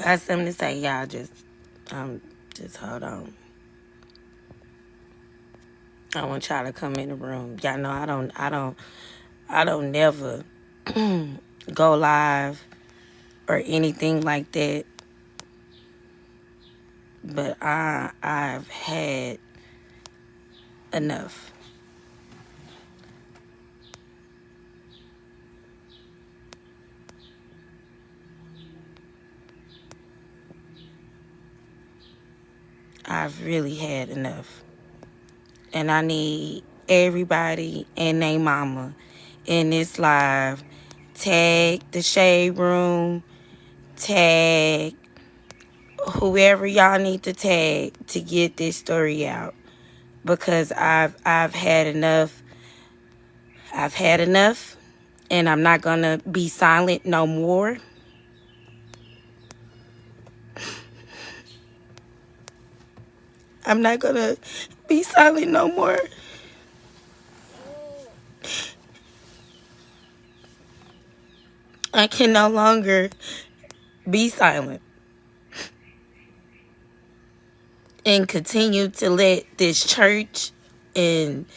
got something to say, y'all. Just hold on. I want y'all to come in the room. Y'all know I don't never go live or anything like that. But I've had enough. I've really had enough. And I need everybody and their mama in this live. Tag the Shade Room. Tag whoever y'all need to tag to get this story out. Because I've had enough. I've had enough. And I'm not gonna be silent no more. I'm not gonna be silent no more. I can no longer be silent and continue to let this church and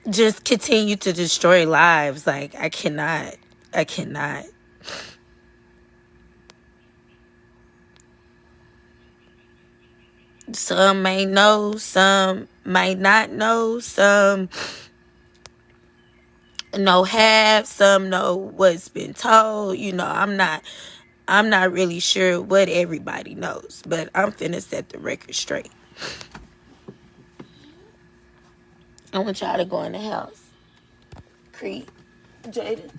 just continue to destroy lives. Like, I cannot. Some may know, some might not know, some know half, some know what's been told. You know, I'm not really sure what everybody knows, but I'm finna set the record straight. I want y'all to go in the house. Creed, Jada,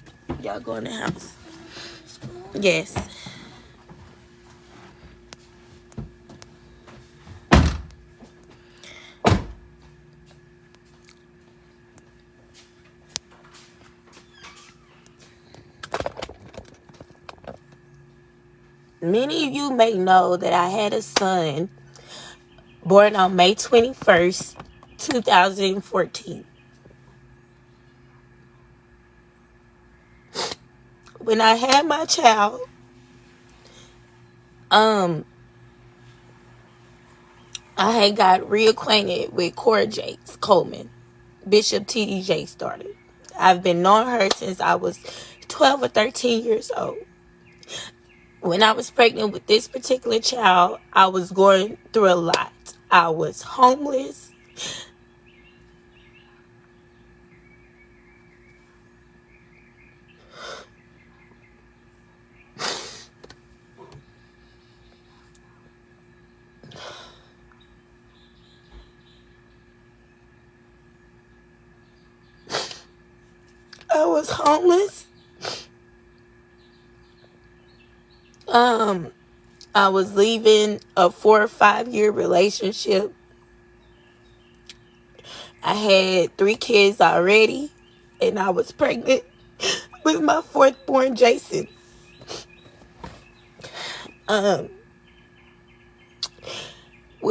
y'all go in the house. Yes. Many of you may know that I had a son born on May 21st, 2014. When I had my child, I had got reacquainted with Cora Jakes Coleman, Bishop T.D. Jakes' daughter. I've been knowing her since I was 12 or 13 years old. When I was pregnant with this particular child, I was going through a lot. I was homeless. I was leaving a 4 or 5 year relationship. I had 3 kids already, and I was pregnant with my 4th born, Jason. When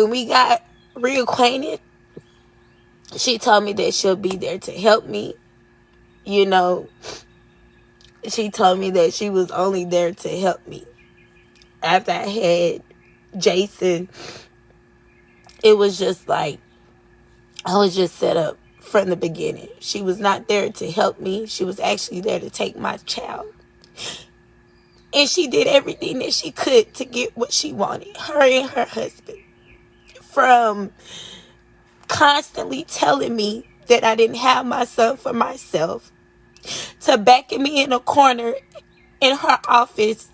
we got reacquainted, she told me that she'll be there to help me. You know, she told me that she was only there to help me. After I had Jason, it was just like I was just set up from the beginning. She was not there to help me. She was actually there to take my child. And she did everything that she could to get what she wanted, her and her husband. From constantly telling me that I didn't have my son for myself, to backing me in a corner in her office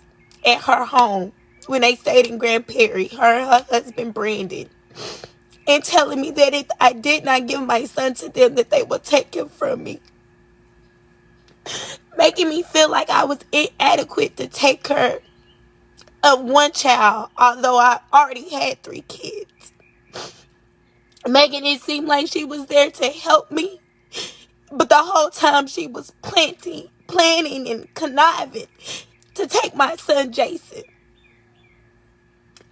at her home when they stayed in Grand Prairie, her and her husband Brandon, and telling me that if I did not give my son to them, that they would take him from me. Making me feel like I was inadequate to take care of one child, although I already had 3 kids. Making it seem like she was there to help me, but the whole time she was planning and conniving to take my son Jason.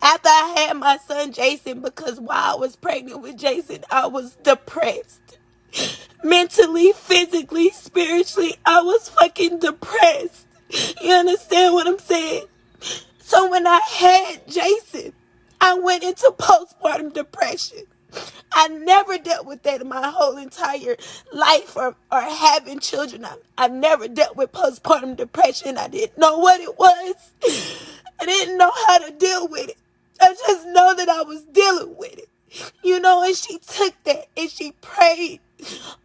After I had my son Jason, because while I was pregnant with Jason, I was depressed. Mentally, physically, spiritually, I was fucking depressed. You understand what I'm saying? So when I had Jason, I went into postpartum depression. I never dealt with that in my whole entire life or having children. I've never dealt with postpartum depression. I didn't know what it was. I didn't know how to deal with it. I just know that I was dealing with it. And she took that and she prayed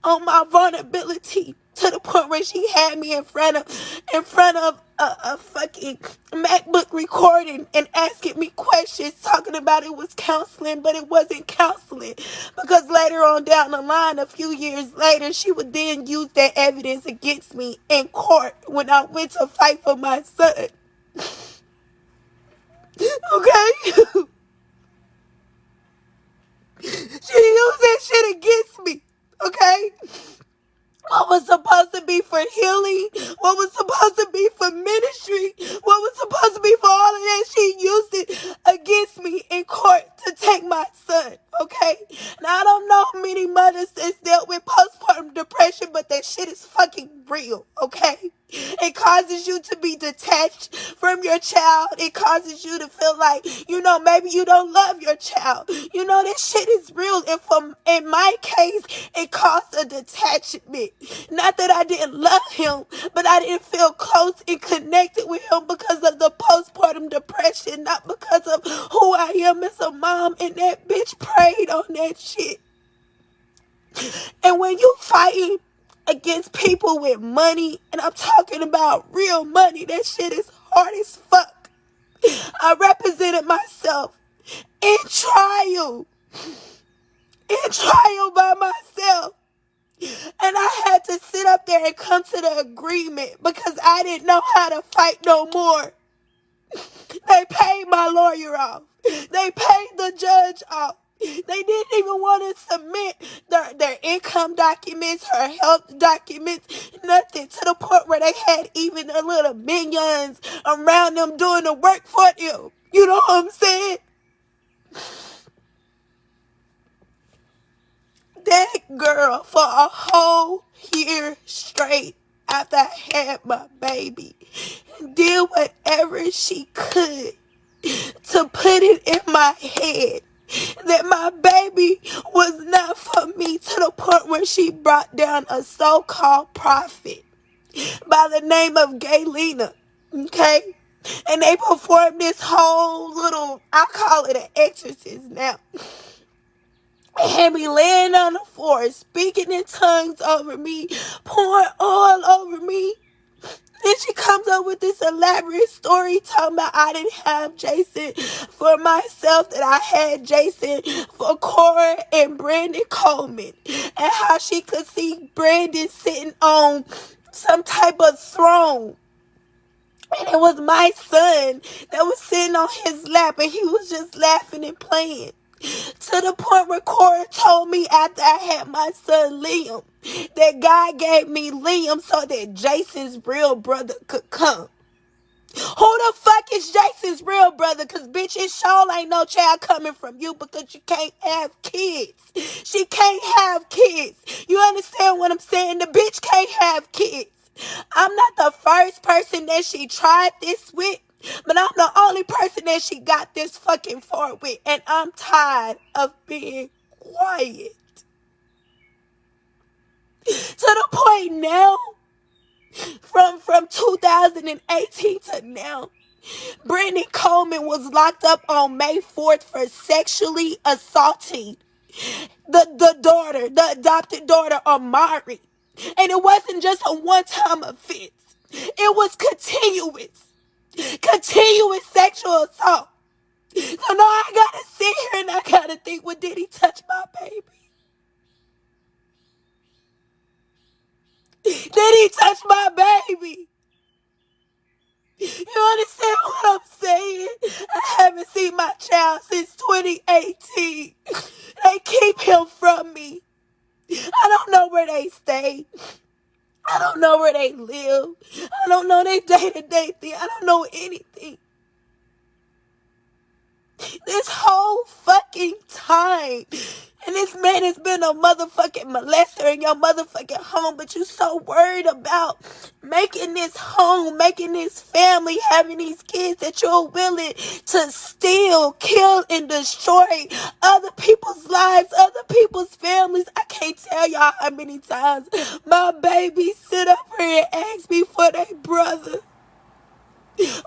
on my vulnerability to the point where she had me in front of a fucking MacBook recording and asking me questions, talking about it was counseling, but it wasn't counseling, because later on down the line, a few years later, she would then use that evidence against me in court when I went to fight for my son. Okay? She used that shit against me. Okay? What was supposed to be for healing, what was supposed to be for ministry, what was supposed to be for all of that, she used it against me in court to take my son, okay? Now, I don't know many mothers that's dealt with postpartum depression, but that shit is fucking real, okay? It causes you to be detached from your child. It causes you to feel like, maybe you don't love your child. This shit is real. And in my case, it caused a detachment. Not that I didn't love him, but I didn't feel close and connected with him because of the postpartum depression, not because of who I am as a mom. And that bitch prayed on that shit. And when you fighting against people with money, and I'm talking about real money, that shit is hard as fuck. I represented myself in trial by myself. And I had to sit up there and come to the agreement because I didn't know how to fight no more. They paid my lawyer off. They paid the judge off. They didn't even want to submit their income documents, her health documents, nothing, to the point where they had even the little minions around them doing the work for them. You know what I'm saying? That girl, for a whole year straight after I had my baby, did whatever she could to put it in my head that my baby was not for me, to the point where she brought down a so-called prophet by the name of Gaylena, okay? And they performed this whole little, I call it an exorcism now. Had me laying on the floor, speaking in tongues over me, pouring oil over me. Then she comes up with this elaborate story talking about I didn't have Jason for myself, that I had Jason for Cora and Brandon Coleman, and how she could see Brandon sitting on some type of throne. And it was my son that was sitting on his lap, and he was just laughing and playing. To the point where Cora told me after I had my son Liam that God gave me Liam so that Jason's real brother could come. Who the fuck is Jason's real brother? Because bitch, it sure ain't no child coming from you, because you can't have kids. She can't have kids. You understand what I'm saying? The bitch can't have kids. I'm not the first person that she tried this with, but I'm the only person that she got this fucking far with. And I'm tired of being quiet. To the point now, from 2018 to now, Brandon Coleman was locked up on May 4th for sexually assaulting the adopted daughter, Amari. And it wasn't just a one-time offense. It was continuous sexual assault. So now I gotta sit here and I gotta think, well, did he touch my baby? Did he touch my baby? You understand what I'm saying? I haven't seen my child since 2018. They keep him from me. I don't know where they stay. I don't know where they live. I don't know their day-to-day thing. I don't know anything. This whole fucking time. And this man has been a motherfucking molester in your motherfucking home, but you so worried about making this home, making this family, having these kids that you're willing to steal, kill, and destroy other people's lives, other people's families. I can't tell y'all how many times my baby sit up here and ask me for their brother.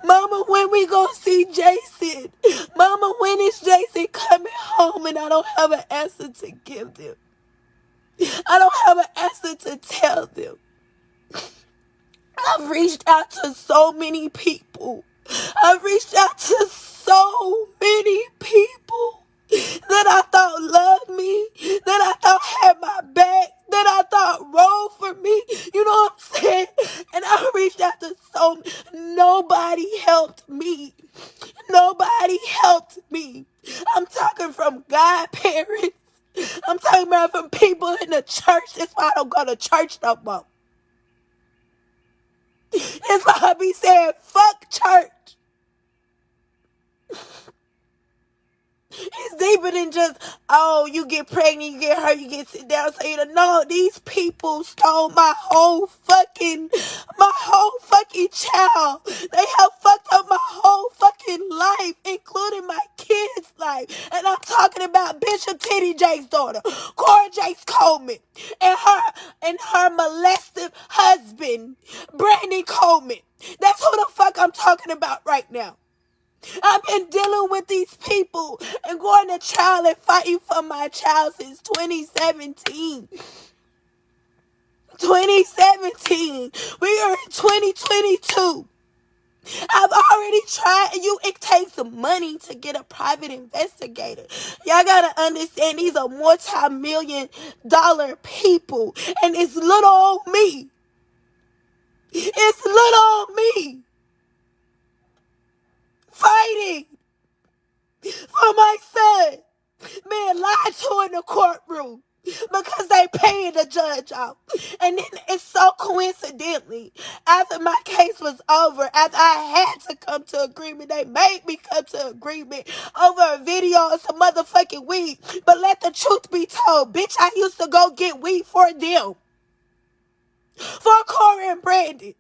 Mama, when we gonna see Jason? Mama, when is Jason coming home? And I don't have an answer to give them. I don't have an answer to tell them. I've reached out to so many people. I've reached out to so many people that I thought loved me, that I thought had my back, that I thought rode for me. You know what I'm saying? And I reached out to nobody helped me. Nobody helped me. I'm talking from godparents. I'm talking about from people in the church. That's why I don't go to church no more. That's why I be saying, fuck church. It's deeper than just, oh, you get pregnant, you get hurt, you get sit down. So, no, these people stole my whole fucking child. They have fucked up my whole fucking life, including my kids' life. And I'm talking about Bishop Titty Jake's daughter, Cora Jakes Coleman, and her molested husband, Brandon Coleman. That's who the fuck I'm talking about right now. I've been dealing with these people and going to trial and fighting for my child since 2017. 2017. We are in 2022. I've already tried. It takes some money to get a private investigator. Y'all gotta understand, these are multi-million-dollar people, and it's little old me. It's little old me fighting for my son being lied to in the courtroom because they paying the judge off. And then it's so coincidentally, after my case was over, after I had to come to agreement, they made me come to agreement over a video of some motherfucking weed. But let the truth be told, bitch, I used to go get weed for them. For Cora and Brandon.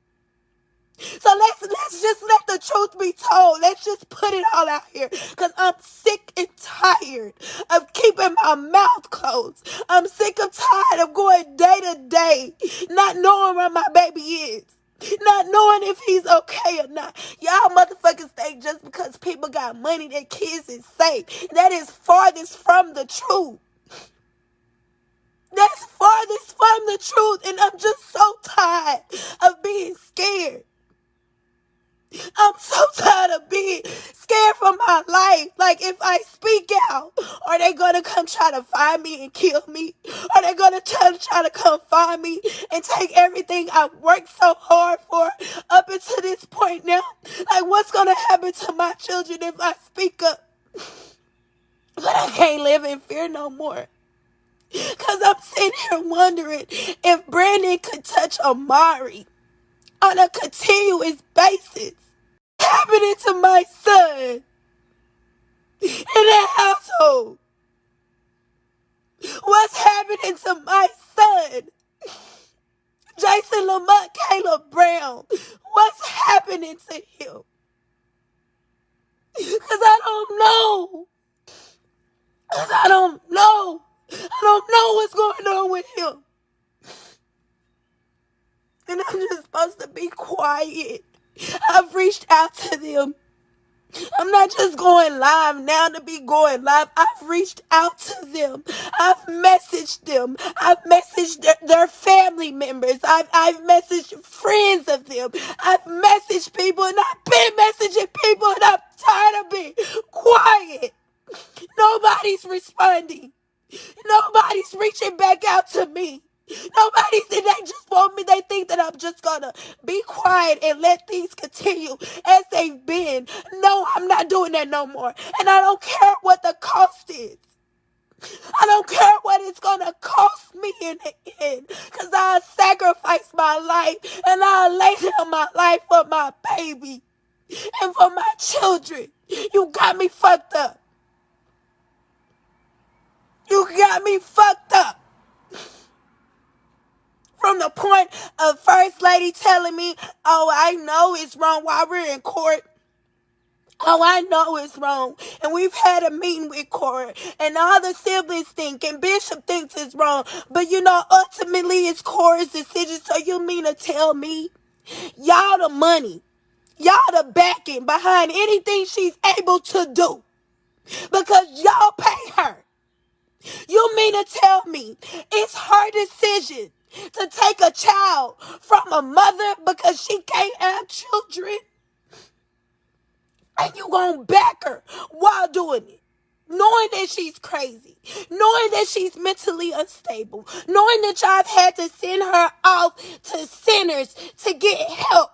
So let's just let the truth be told. Let's just put it all out here. Because I'm sick and tired of keeping my mouth closed. I'm sick and tired of going day to day, not knowing where my baby is. Not knowing if he's okay or not. Y'all motherfuckers think just because people got money, their kids is safe. That is farthest from the truth. That's farthest from the truth. And I'm just so tired of being scared. I'm so tired of being scared for my life. Like, if I speak out, are they going to come try to find me and kill me? Are they going to try to come find me and take everything I've worked so hard for up until this point now? Like, what's going to happen to my children if I speak up? But I can't live in fear no more. Because I'm sitting here wondering if Brandon could touch Amari on a continuous basis. Happening to my son in that household? What's happening to my son, Jason Lamont Caleb Brown? What's happening to him? Because I don't know. I don't know what's going on with him. And I'm just supposed to be quiet. I've reached out to them. I'm not just going live now to be going live. I've reached out to them. I've messaged them. I've messaged their family members. I've messaged friends of them. I've messaged people, and I've been messaging people, and I'm tired of being quiet. Nobody's responding. Nobody's reaching back out to me. They just want me. They think that I'm just gonna be quiet and let things continue as they've been. No, I'm not doing that no more. And I don't care what the cost is. I don't care what it's gonna cost me in the end. Because I'll sacrifice my life and I'll lay down my life for my baby and for my children. You got me fucked up. You got me fucked up. From the point of First Lady telling me, oh, I know it's wrong while we're in court. Oh, I know it's wrong. And we've had a meeting with Cora. And all the siblings think. And Bishop thinks it's wrong. But ultimately it's Cora's decision. So you mean to tell me y'all the money, y'all the backing behind anything she's able to do? Because y'all pay her. You mean to tell me it's her decision to take a child from a mother because she can't have children? And you gonna back her while doing it? Knowing that she's crazy, knowing that she's mentally unstable, knowing that y'all have had to send her off to centers to get help.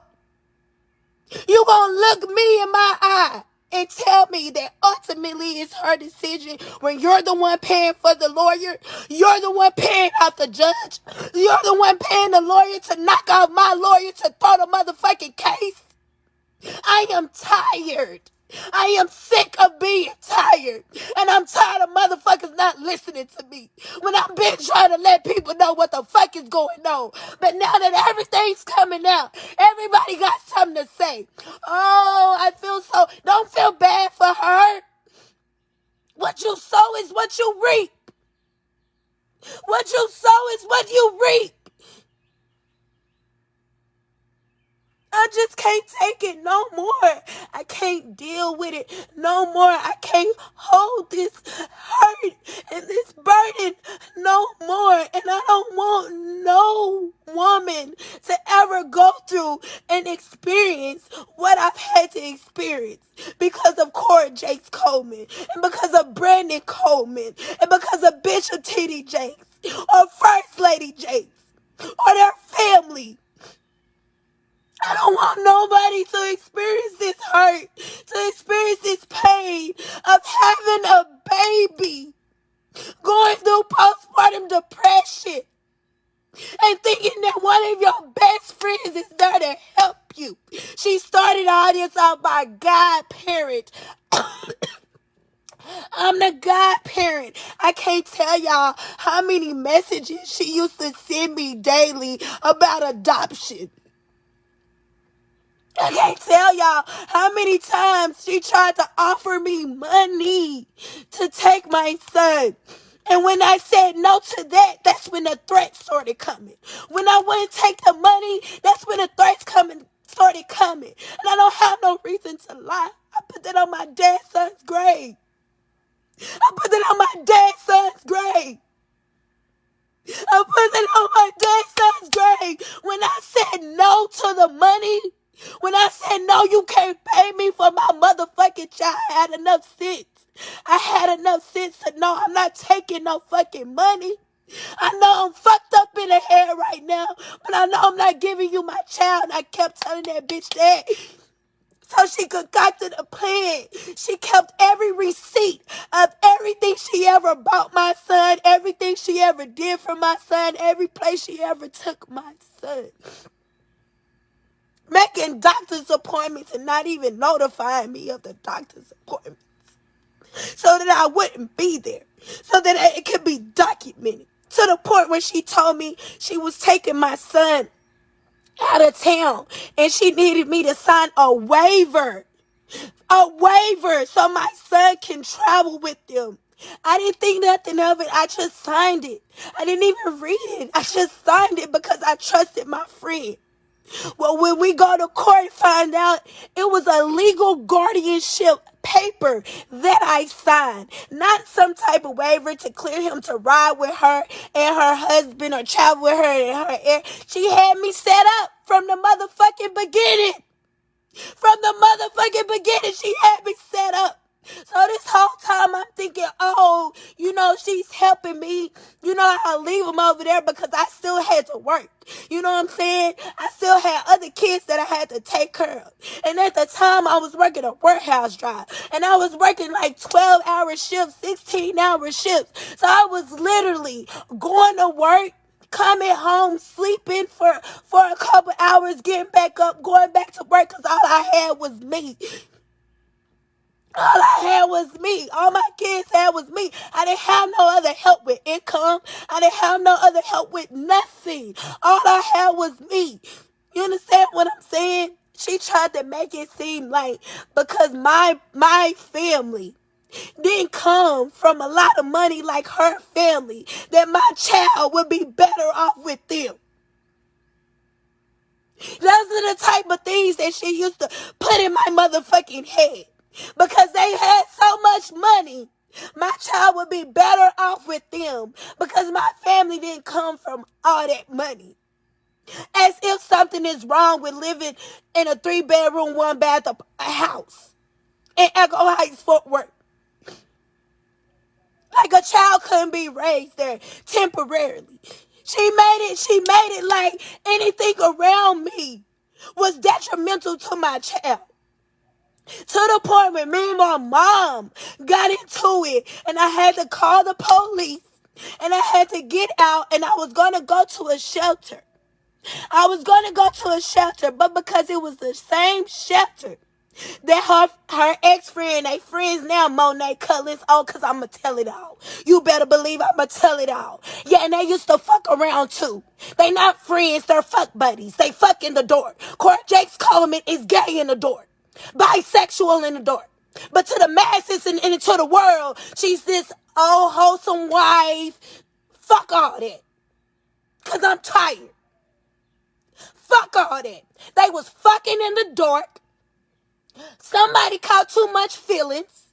You gonna look me in my eye and tell me that ultimately it's her decision when you're the one paying for the lawyer, you're the one paying out the judge, you're the one paying the lawyer to knock out my lawyer to throw the motherfucking case? I am tired. I am sick of being tired. And I'm tired of motherfuckers not listening to me. When I've been trying to let people know what the fuck is going on. But now that everything's coming out, everybody got something to say. Oh, I feel so. Don't feel bad for her. What you sow is what you reap. What you sow is what you reap. I just can't take it no more. I can't deal with it no more. I can't hold this hurt and this burden no more. And I don't want no woman to ever go through and experience what I've had to experience because of Cora Jakes Coleman and because of Brandon Coleman and because of Bishop T.D. Jakes or First Lady Jakes or their family. I don't want nobody to experience this hurt, to experience this pain of having a baby, going through postpartum depression, and thinking that one of your best friends is there to help you. She started all this out by godparent. I'm the godparent. I can't tell y'all how many messages she used to send me daily about adoption. I can't tell y'all how many times she tried to offer me money to take my son. And when I said no to that, that's when the threats started coming. When I wouldn't take the money, that's when the threats started coming. And I don't have no reason to lie. I put that on my dad's son's grave. I put that on my dad's son's grave. I put it on my dad's son's grave. When I said no to the money, when I said no, you can't pay me for my motherfucking child, I had enough sense. I had enough sense to know I'm not taking no fucking money. I know I'm fucked up in the head right now, but I know I'm not giving you my child. And I kept telling that bitch that. So she concocted a plan. She kept every receipt of everything she ever bought my son, everything she ever did for my son, every place she ever took my son. Making doctor's appointments and not even notifying me of the doctor's appointments. So that I wouldn't be there. So that it could be documented. To the point where she told me she was taking my son out of town and she needed me to sign a waiver so my son can travel with them. I didn't think nothing of it. I just signed it. I didn't even read it. I just signed it because I trusted my friend. Well, when we go to court, find out it was a legal guardianship paper that I signed. Not some type of waiver to clear him to ride with her and her husband or travel with her and her heir. She had me set up from the motherfucking beginning. From the motherfucking beginning, she had me set up. So this whole time I'm thinking, oh, she's helping me. I'll leave him over there because I still had to work. You know what I'm saying? I still had other kids that I had to take care of. And at the time, I was working a warehouse job. And I was working like 12-hour shifts, 16-hour shifts. So I was literally going to work, coming home, sleeping for a couple hours, getting back up, going back to work because all I had was me. All I had was me. All my kids had was me. I didn't have no other help with income. I didn't have no other help with nothing. All I had was me. You understand what I'm saying? She tried to make it seem like because my family didn't come from a lot of money like her family, that my child would be better off with them. Those are the type of things that she used to put in my motherfucking head. Because they had so much money, my child would be better off with them because my family didn't come from all that money. As if something is wrong with living in a 3-bedroom, 1-bath house in Echo Heights, Fort Worth. Like a child couldn't be raised there temporarily. She made it like anything around me was detrimental to my child. To the point where me and my mom got into it and I had to call the police and I had to get out and I was going to go to a shelter. But because it was the same shelter that her ex-friend, they friends now, Monet Cullins, cause I'ma tell it all. You better believe I'ma tell it all. Yeah, and they used to fuck around too. They not friends, they're fuck buddies. They fuck in the door. Cora Jakes Coleman is gay in the door. Bisexual in the door. But to the masses and to the world, she's this old wholesome wife. Fuck all that. Cause I'm tired. Fuck all that. They was fucking in the dark. Somebody caught too much feelings.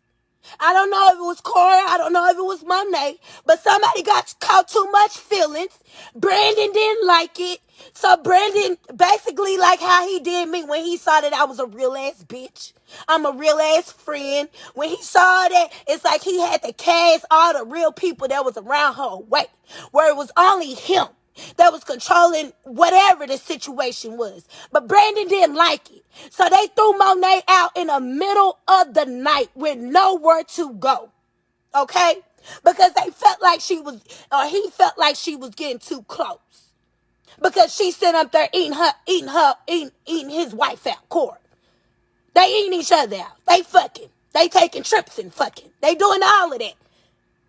I don't know if it was Cora. I don't know if it was Monet. But somebody got caught too much feelings. Brandon didn't like it. So Brandon, basically like how he did me when he saw that I was a real ass bitch. I'm a real ass friend. When he saw that, it's like he had to cast all the real people that was around her away. Where it was only him that was controlling whatever the situation was. But Brandon didn't like it. So they threw Monet out in the middle of the night with nowhere to go. Okay? Because they felt like he felt like she was getting too close. Because she sat up there eating his wife out, Cora. They eating each other out. They fucking. They taking trips and fucking. They doing all of that.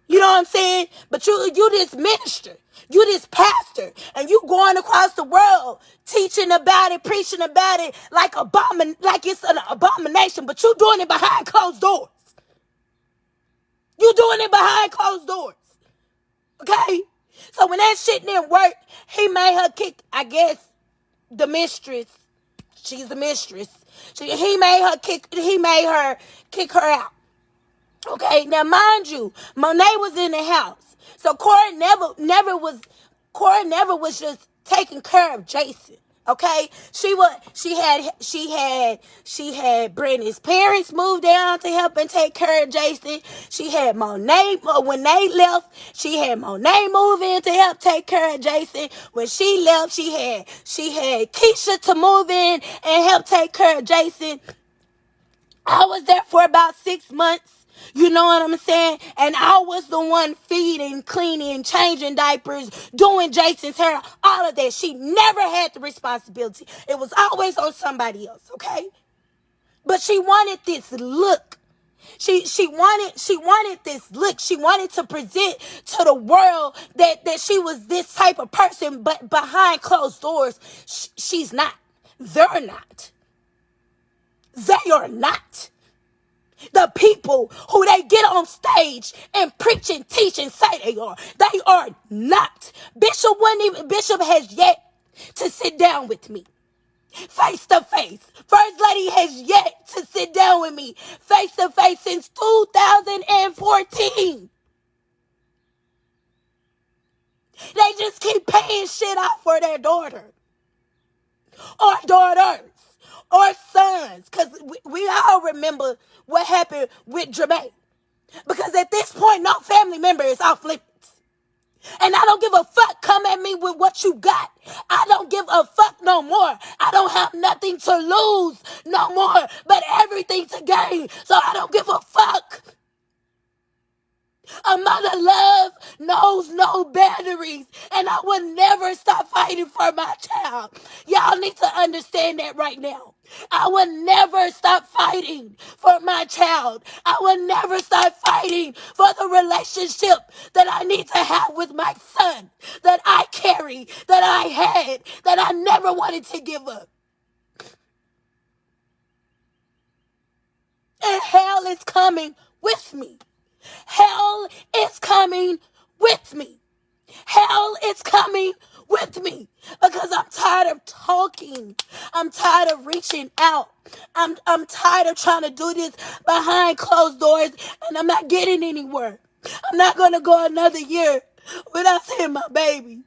You know what I'm saying? But you this minister, you this pastor, and you going across the world teaching about it, preaching about it like it's an abomination, but you doing it behind closed doors. You doing it behind closed doors. Okay? So when that shit didn't work, he made her kick, I guess, the mistress. She's the mistress. He made her kick her out. Okay, now mind you, Monet was in the house. So Cora never was just taking care of Jason. Okay, she had Brittany's parents move down to help and take care of Jason. She had Monet, when they left, she had Monet move in to help take care of Jason. When she left, she had Keisha to move in and help take care of Jason. I was there for about 6 months. You know what I'm saying? And I was the one feeding, cleaning, changing diapers, doing Jason's hair, all of that. She never had the responsibility. It was always on somebody else, okay? But she wanted this look. She wanted this look. She wanted to present to the world that she was this type of person, but behind closed doors, she's not. They're not. They are not. The people who they get on stage and preach and teach and say they are not. Bishop has yet to sit down with me face to face. First Lady has yet to sit down with me face to face since 2014. They just keep paying shit out for their daughter or daughters or sons, because we all remember what happened with Jermaine. Because at this point, no family member is off limits. And I don't give a fuck. Come at me with what you got. I don't give a fuck no more. I don't have nothing to lose no more, but everything to gain. So I don't give a fuck. A mother love knows no boundaries, and I will never stop fighting for my child. Y'all need to understand that right now. I will never stop fighting for my child. I will never stop fighting for the relationship that I need to have with my son, that I carry, that I had, that I never wanted to give up. And hell is coming with me. Hell is coming with me. Hell is coming with me because I'm tired of talking. I'm tired of reaching out. I'm tired of trying to do this behind closed doors, and I'm not getting anywhere. I'm not going to go another year without seeing my baby.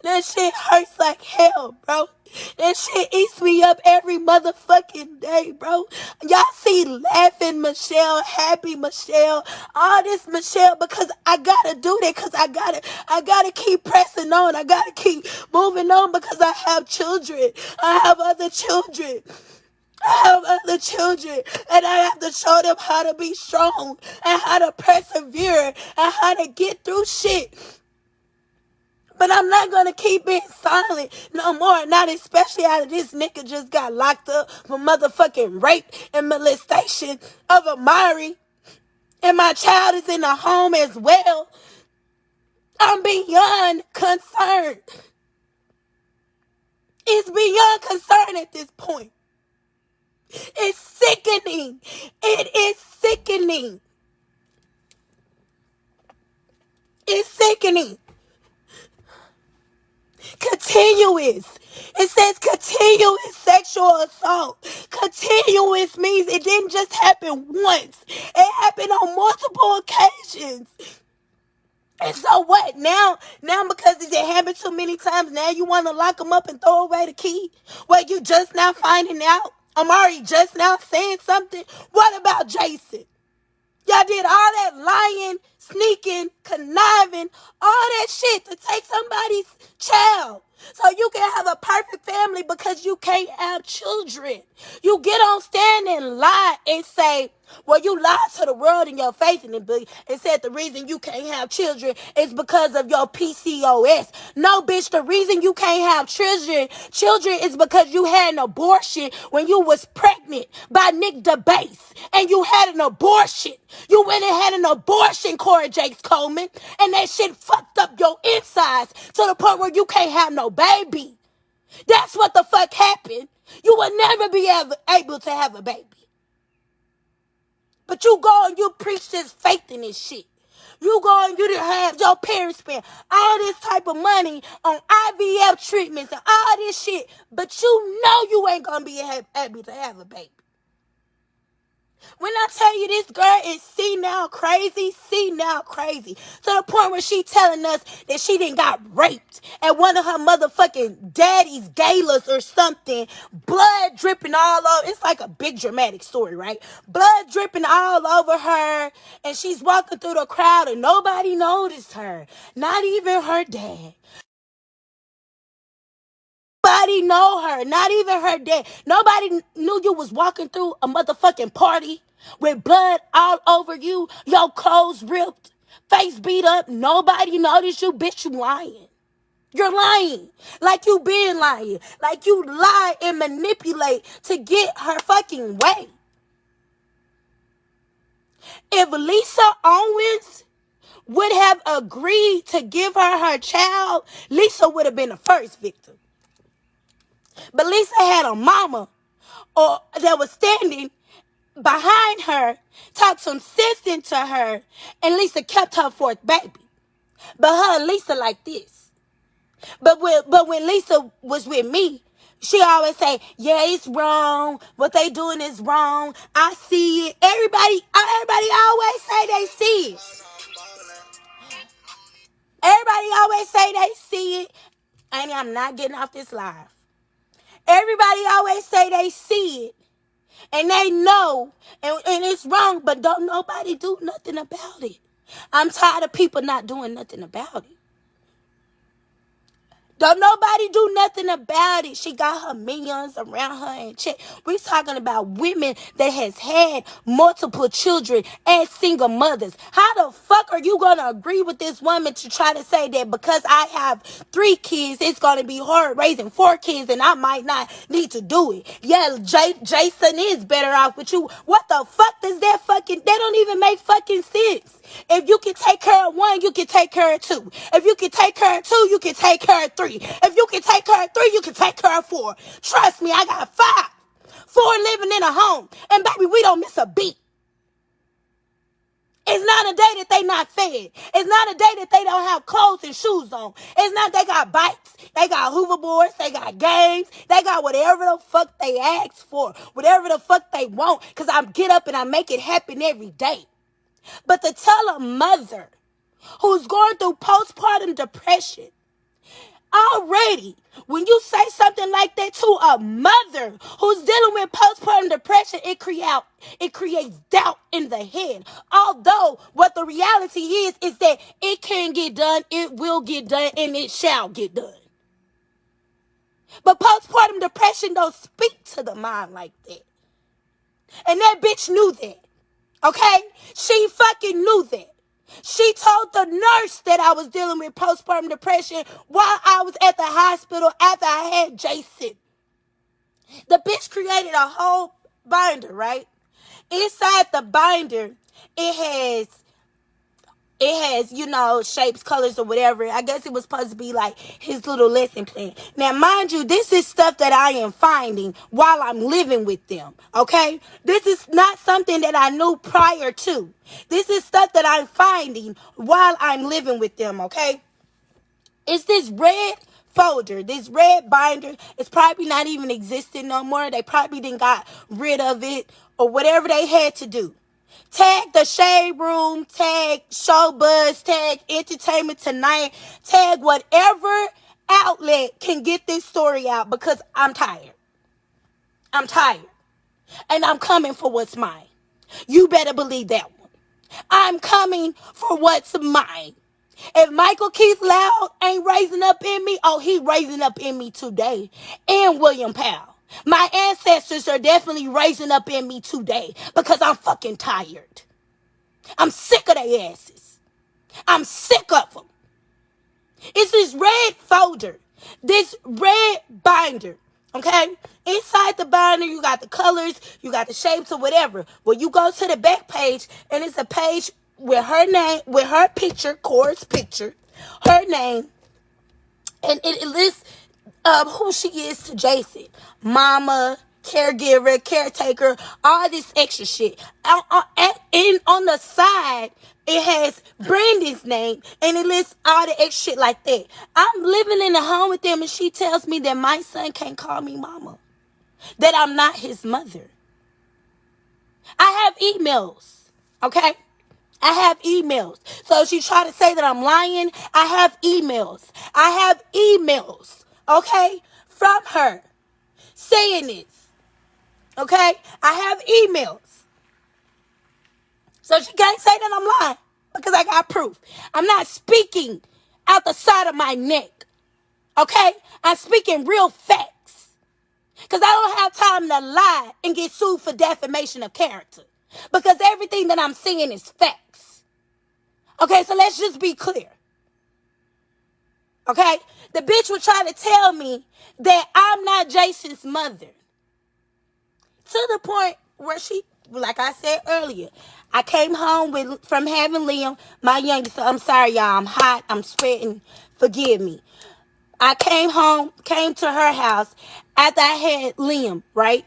That shit hurts like hell, bro. That shit eats me up every motherfucking day, bro. Y'all see laughing Michelle, happy Michelle, all this Michelle, because I gotta do that, because I gotta keep pressing on. I gotta keep moving on because I have children. I have other children. I have other children, and I have to show them how to be strong and how to persevere and how to get through shit. But I'm not going to keep being silent no more. Not especially after this nigga just got locked up for motherfucking rape and molestation of Amari. And my child is in the home as well. I'm beyond concerned. It's beyond concern at this point. It's sickening. It is sickening. It's sickening. Continuous. It says continuous sexual assault. Continuous means it didn't just happen once. It happened on multiple occasions. And so what? Now because it happened too many times, now you want to lock them up and throw away the key? Well, you just now finding out? Amari just now saying something? What about Jason? Y'all did all that lying, sneaking, conniving, all that shit to take somebody's child. So you can have a perfect family because you can't have children. You get on stand and lie and say, well, you lied to the world in your faith and said the reason you can't have children is because of your PCOS. No, bitch, the reason you can't have children is because you had an abortion when you was pregnant by Nick DeBase, and you had an abortion. You went and had an abortion, Cora Jakes Coleman, and that shit fucked up your insides to the point where you can't have no baby. That's what the fuck happened. You will never be able to have a baby. But you go and you preach this faith in this shit. You go and you have your parents spend all this type of money on IVF treatments and all this shit, but you know you ain't gonna be able to have a baby. When I tell you this girl is see now crazy, to the point where she telling us that she done got raped at one of her motherfucking daddy's galas or something, blood dripping all over. It's like a big dramatic story, right? Blood dripping all over her, and she's walking through the crowd and nobody noticed her, not even her dad. Nobody know her, not even her dad. Nobody knew you was walking through a motherfucking party with blood all over you, your clothes ripped, face beat up. Nobody noticed you, bitch. You lying. You're lying. Like you been lying. Like you lie and manipulate to get her fucking way. If Lisa Owens would have agreed to give her child, Lisa would have been the first victim. But Lisa had a mama that was standing behind her, talked some sense into her, and Lisa kept her fourth baby. But her and Lisa like this. But when Lisa was with me, she always say, yeah, it's wrong. What they doing is wrong. I see it. Everybody always say they see it. Everybody always say they see it. And I'm not getting off this live. Everybody always say they see it. And they know, and it's wrong, but don't nobody do nothing about it. I'm tired of people not doing nothing about it. Don't nobody do nothing about it. She got her millions around her and check. We talking about women that has had multiple children and single mothers. How the fuck are you going to agree with this woman to try to say that because I have 3 kids, it's going to be hard raising 4 kids and I might not need to do it? Yeah, Jason is better off with you. What the fuck does that fucking... That don't even make fucking sense. If you can take care of 1, you can take care of 2. If you can take care of 2, you can take care of 3. If you can take care of 3, you can take care of 4. Trust me, I got 5. 4 living in a home. And baby, we don't miss a beat. It's not a day that they not fed. It's not a day that they don't have clothes and shoes on. It's not they got bikes. They got hoverboards. They got games. They got whatever the fuck they ask for. Whatever the fuck they want. Because I get up and I make it happen every day. But to tell a mother who's going through postpartum depression, already, when you say something like that to a mother who's dealing with postpartum depression, it creates doubt in the head. Although what the reality is that it can get done, it will get done, and it shall get done. But postpartum depression don't speak to the mind like that. And that bitch knew that. Okay? She fucking knew that. She told the nurse that I was dealing with postpartum depression while I was at the hospital after I had Jason. The bitch created a whole binder, right? Inside the binder, it has, you know, shapes, colors, or whatever. I guess it was supposed to be like his little lesson plan. Now, mind you, this is stuff that I am finding while I'm living with them, okay? This is not something that I knew prior to. This is stuff that I'm finding while I'm living with them, okay? It's this red folder, this red binder. It's probably not even existing no more. They probably didn't got rid of it or whatever they had to do. Tag the Shade Room, tag Showbuzz, tag Entertainment Tonight, tag whatever outlet can get this story out because I'm tired. I'm tired. And I'm coming for what's mine. You better believe that one. I'm coming for what's mine. If Michael Keith Loud ain't raising up in me, oh, he raising up in me today. And William Powell. My ancestors are definitely raising up in me today because I'm fucking tired. I'm sick of their asses. I'm sick of them. It's this red folder, this red binder, okay? Inside the binder, you got the colors, you got the shapes or whatever. Well, you go to the back page, and it's a page with her name, with her picture, Cora's picture, her name, and it lists who she is to Jason. Mama, caregiver, caretaker, all this extra shit. And on the side, it has Brandon's name, and it lists all the extra shit like that. I'm living in the home with them, and she tells me that my son can't call me mama. That I'm not his mother. I have emails, okay? I have emails. So she tried to say that I'm lying. I have emails. I have emails, okay, from her saying this, okay? I have emails. So she can't say that I'm lying because I got proof. I'm not speaking out the side of my neck, okay? I'm speaking real facts because I don't have time to lie and get sued for defamation of character because everything that I'm saying is facts. Okay, so let's just be clear. Okay? The bitch was trying to tell me that I'm not Jason's mother. To the point where she, like I said earlier, I came home from having Liam, my youngest. I'm sorry, y'all. I'm hot. I'm sweating. Forgive me. I came to her house after I had Liam, right?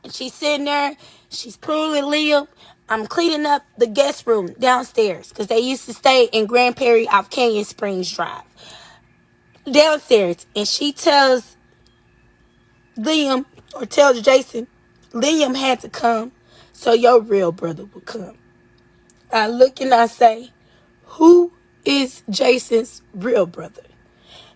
And she's sitting there. She's pruning Liam. I'm cleaning up the guest room downstairs because they used to stay in Grand Prairie off Canyon Springs Drive. Downstairs. And she tells Liam, or tells Jason, Liam had to come so your real brother would come. I look and I say, who is Jason's real brother?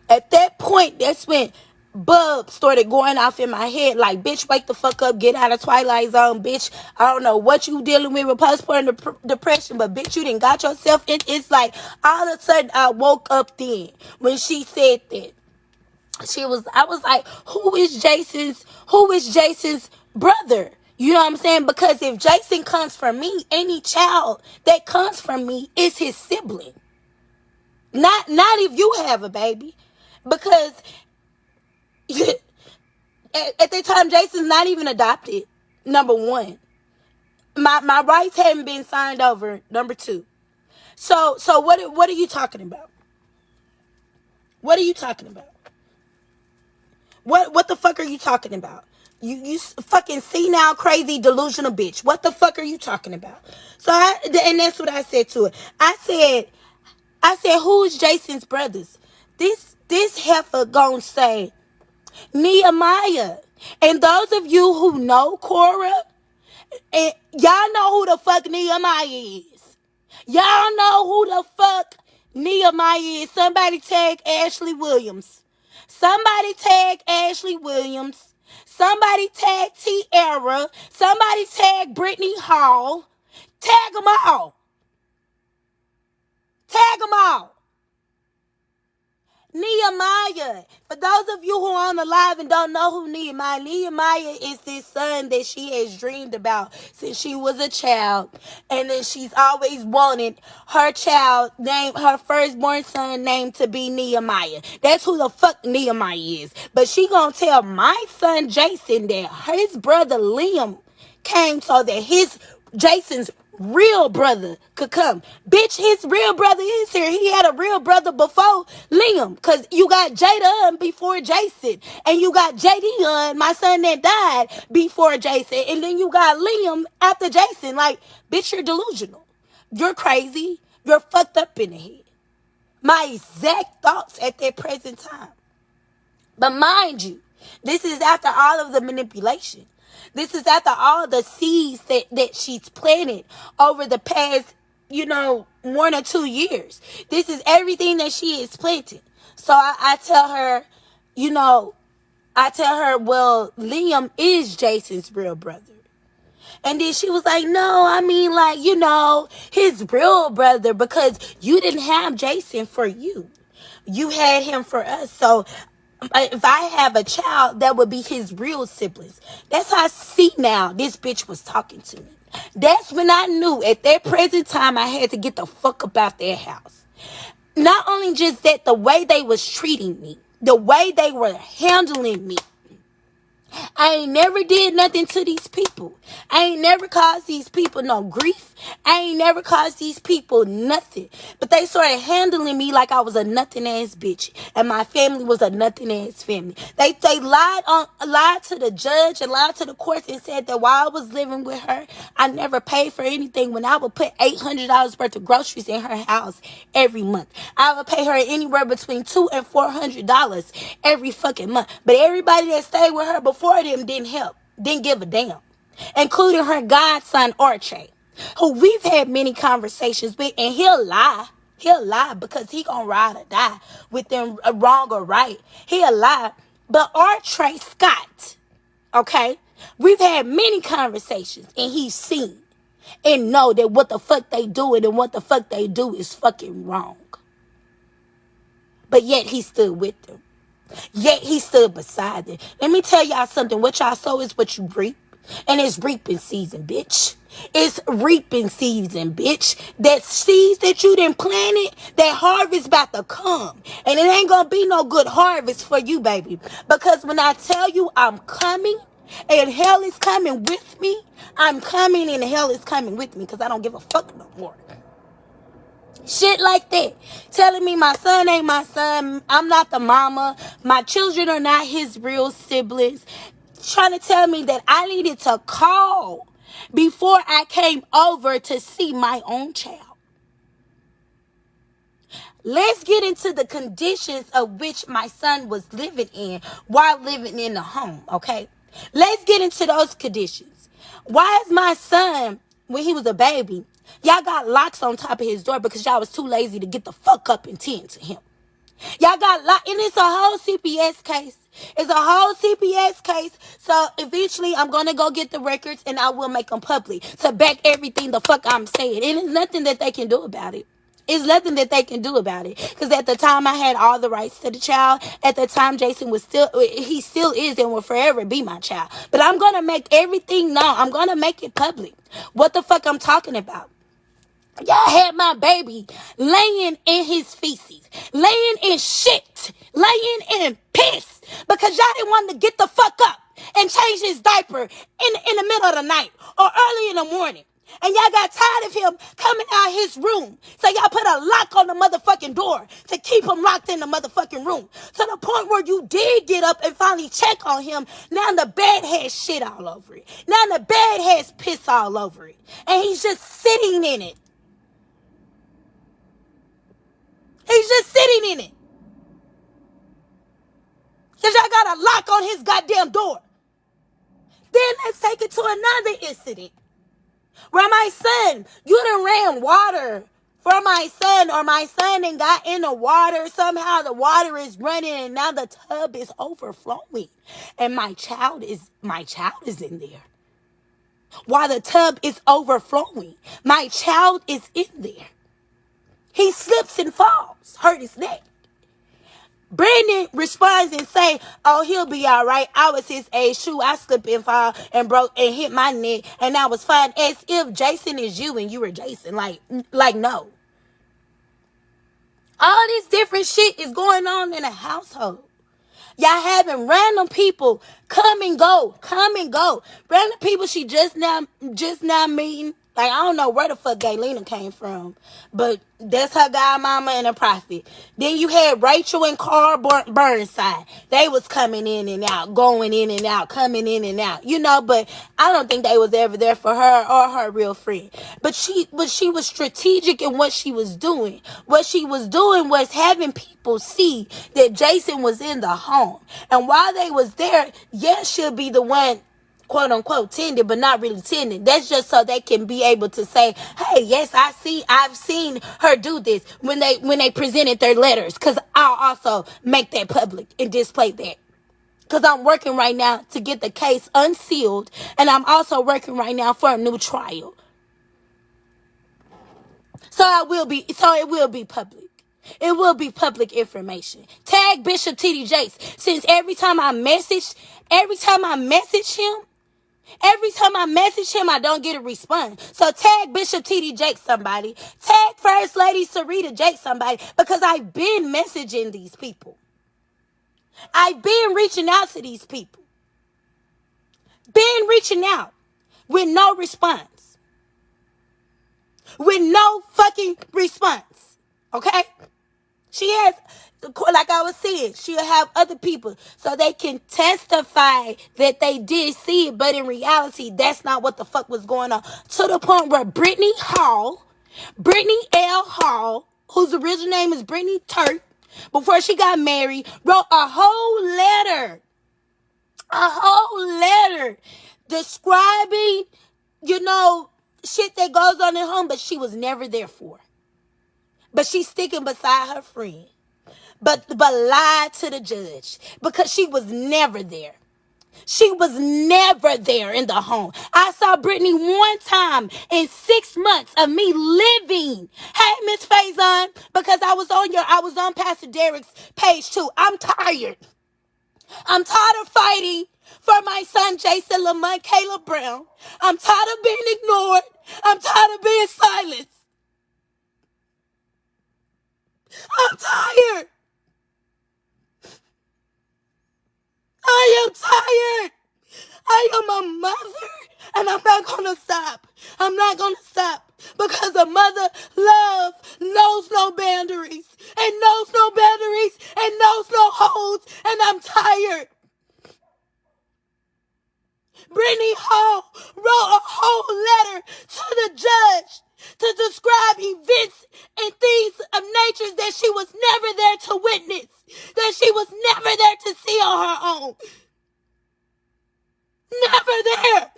At that point, that's when bulb started going off in my head like, bitch, wake the fuck up, get out of Twilight Zone, bitch. I don't know what you dealing with postpartum depression, but bitch, you done got yourself in. It's like all of a sudden I woke up then when she said that. I was like, who is Jason's brother? You know what I'm saying? Because if Jason comes from me, any child that comes from me is his sibling. Not if you have a baby. Because at that time, Jason's not even adopted, number one. My rights hadn't been signed over, number two. So what are you talking about? What are you talking about? What the fuck are you talking about? You fucking senile, crazy, delusional bitch. What the fuck are you talking about? And that's what I said to it. I said, who's Jason's brothers? This heifer gonna say Nehemiah. And those of you who know Cora, and y'all know who the fuck Nehemiah is. Y'all know who the fuck Nehemiah is. Somebody tag Ashley Williams. Somebody tag Ashley Williams. Somebody tag Tiara. Somebody tag Brittany Hall. Tag them all. Tag them all. Nehemiah. For those of you who are on the live and don't know who Nehemiah is this son that she has dreamed about since she was a child. And then she's always wanted her her firstborn son named to be Nehemiah. That's who the fuck Nehemiah is. But she gonna tell my son Jason that his brother Liam came so that Jason's real brother could come. Bitch, his real brother is here. He had a real brother before Liam. Because you got Jada before Jason. And you got JD, my son that died before Jason. And then you got Liam after Jason. Like, bitch, you're delusional. You're crazy. You're fucked up in the head. My exact thoughts at that present time. But mind you, this is after all of the manipulation. This is after all the seeds that she's planted over the past, 1 or 2 years. This is everything that she is planting. So I tell her, well, Liam is Jason's real brother. And then she was like, no, I mean, like, his real brother, because you didn't have Jason for you. You had him for us. So if I have a child, that would be his real siblings. That's how I see now this bitch was talking to me. That's when I knew at that present time I had to get the fuck up out their house. Not only just that, the way they was treating me, the way they were handling me. I ain't never did nothing to these people. I ain't never caused these people no grief. I ain't never caused these people nothing. But they started handling me like I was a nothing ass bitch. And my family was a nothing ass family. They lied to the judge and lied to the courts and said that while I was living with her, I never paid for anything when I would put $800 worth of groceries in her house every month. I would pay her anywhere between $200 and $400 every fucking month. But everybody that stayed with her before them didn't help, didn't give a damn, including her godson Archie, who we've had many conversations with, and he'll lie because he gonna ride or die with them, wrong or right. He'll lie. But Archie Scott, okay, we've had many conversations, and he's seen and know that what the fuck they doing and what the fuck they do is fucking wrong. But yet he stood with them. Yet he stood beside them. Let me tell y'all something. What y'all sow is what you reap. And it's reaping season, bitch. It's reaping season, bitch. That seeds that you done planted, that harvest about to come. And it ain't gonna be no good harvest for you, baby. Because when I tell you I'm coming, and hell is coming with me, I'm coming and hell is coming with me. Because I don't give a fuck no more. Shit like that. Telling me my son ain't my son. I'm not the mama. My children are not his real siblings. Trying to tell me that I needed to call before I came over to see my own child. Let's get into the conditions of which my son was living in while living in the home, okay? Let's get into those conditions. Why is my son, when he was a baby, y'all got locks on top of his door because y'all was too lazy to get the fuck up and tend to him? Y'all got lot, and it's a whole CPS case. It's a whole CPS case. So eventually, I'm gonna go get the records, and I will make them public to back everything the fuck I'm saying. And it's nothing that they can do about it. It's nothing that they can do about it. Because at the time, I had all the rights to the child. At the time, Jason was he still is and will forever be my child. But I'm gonna make everything known. I'm gonna make it public. What the fuck I'm talking about? Y'all had my baby laying in his feces, laying in shit, laying in piss, because y'all didn't want to get the fuck up and change his diaper in the middle of the night or early in the morning. And y'all got tired of him coming out his room. So y'all put a lock on the motherfucking door to keep him locked in the motherfucking room. To the point where you did get up and finally check on him. Now the bed has shit all over it. Now the bed has piss all over it. And he's just sitting in it. He's just sitting in it. Because y'all got a lock on his goddamn door. Then let's take it to another incident. Where my son, you done ran water for my son, or my son and got in the water. Somehow the water is running and now the tub is overflowing. And my child is in there. While the tub is overflowing, my child is in there. He slips and falls, hurt his neck. Brandon responds and say, oh, he'll be all right. I was his age. Shoot, I slipped and fall and broke and hit my neck and I was fine. As if Jason is you and you were Jason. Like no. All this different shit is going on in a household. Y'all having random people come and go. Random people she just now meeting. Like, I don't know where the fuck Gaylena came from. But that's her godmama and a prophet. Then you had Rachel and Cora Burnside. They was coming in and out, going in and out, coming in and out. You know, but I don't think they was ever there for her or her real friend. But she was strategic in what she was doing. What she was doing was having people see that Jason was in the home. And while they was there, yes, she'll be the one, quote unquote, tended, but not really tended. That's just so they can be able to say, hey, yes, I've seen her do this when they presented their letters. Because I'll also make that public and display that. Because I'm working right now to get the case unsealed. And I'm also working right now for a new trial. So it will be public. It will be public information. Tag Bishop T.D. Jakes. Since every time I message him, I don't get a response. So tag Bishop T.D. Jakes somebody. Tag First Lady Sarita Jakes somebody. Because I've been messaging these people. I've been reaching out to these people. Been reaching out with no response. With no fucking response. Okay? She has, like I was saying, she'll have other people so they can testify that they did see it, but in reality, that's not what the fuck was going on. To the point where Brittany L. Hall, whose original name is Brittany Turk, before she got married, wrote a whole letter describing, shit that goes on at home, but she was never there for. But she's sticking beside her friend. But lied to the judge because she was never there. She was never there in the home. I saw Brittany one time in 6 months of me living. Hey, Miss Faison, because I was on Pastor Derek's page too. I'm tired. I'm tired of fighting for my son Jason Lamont Caleb Brown. I'm tired of being ignored. I'm tired of being silenced. I'm tired. I am tired. I am a mother, and I'm not going to stop. I'm not going to stop because a mother love knows no boundaries and knows no boundaries and knows no holds, and I'm tired. Brittany Hall wrote a whole letter to the judge to describe events and things of nature that she was never there to witness, that she was never there to see on her own. Never there.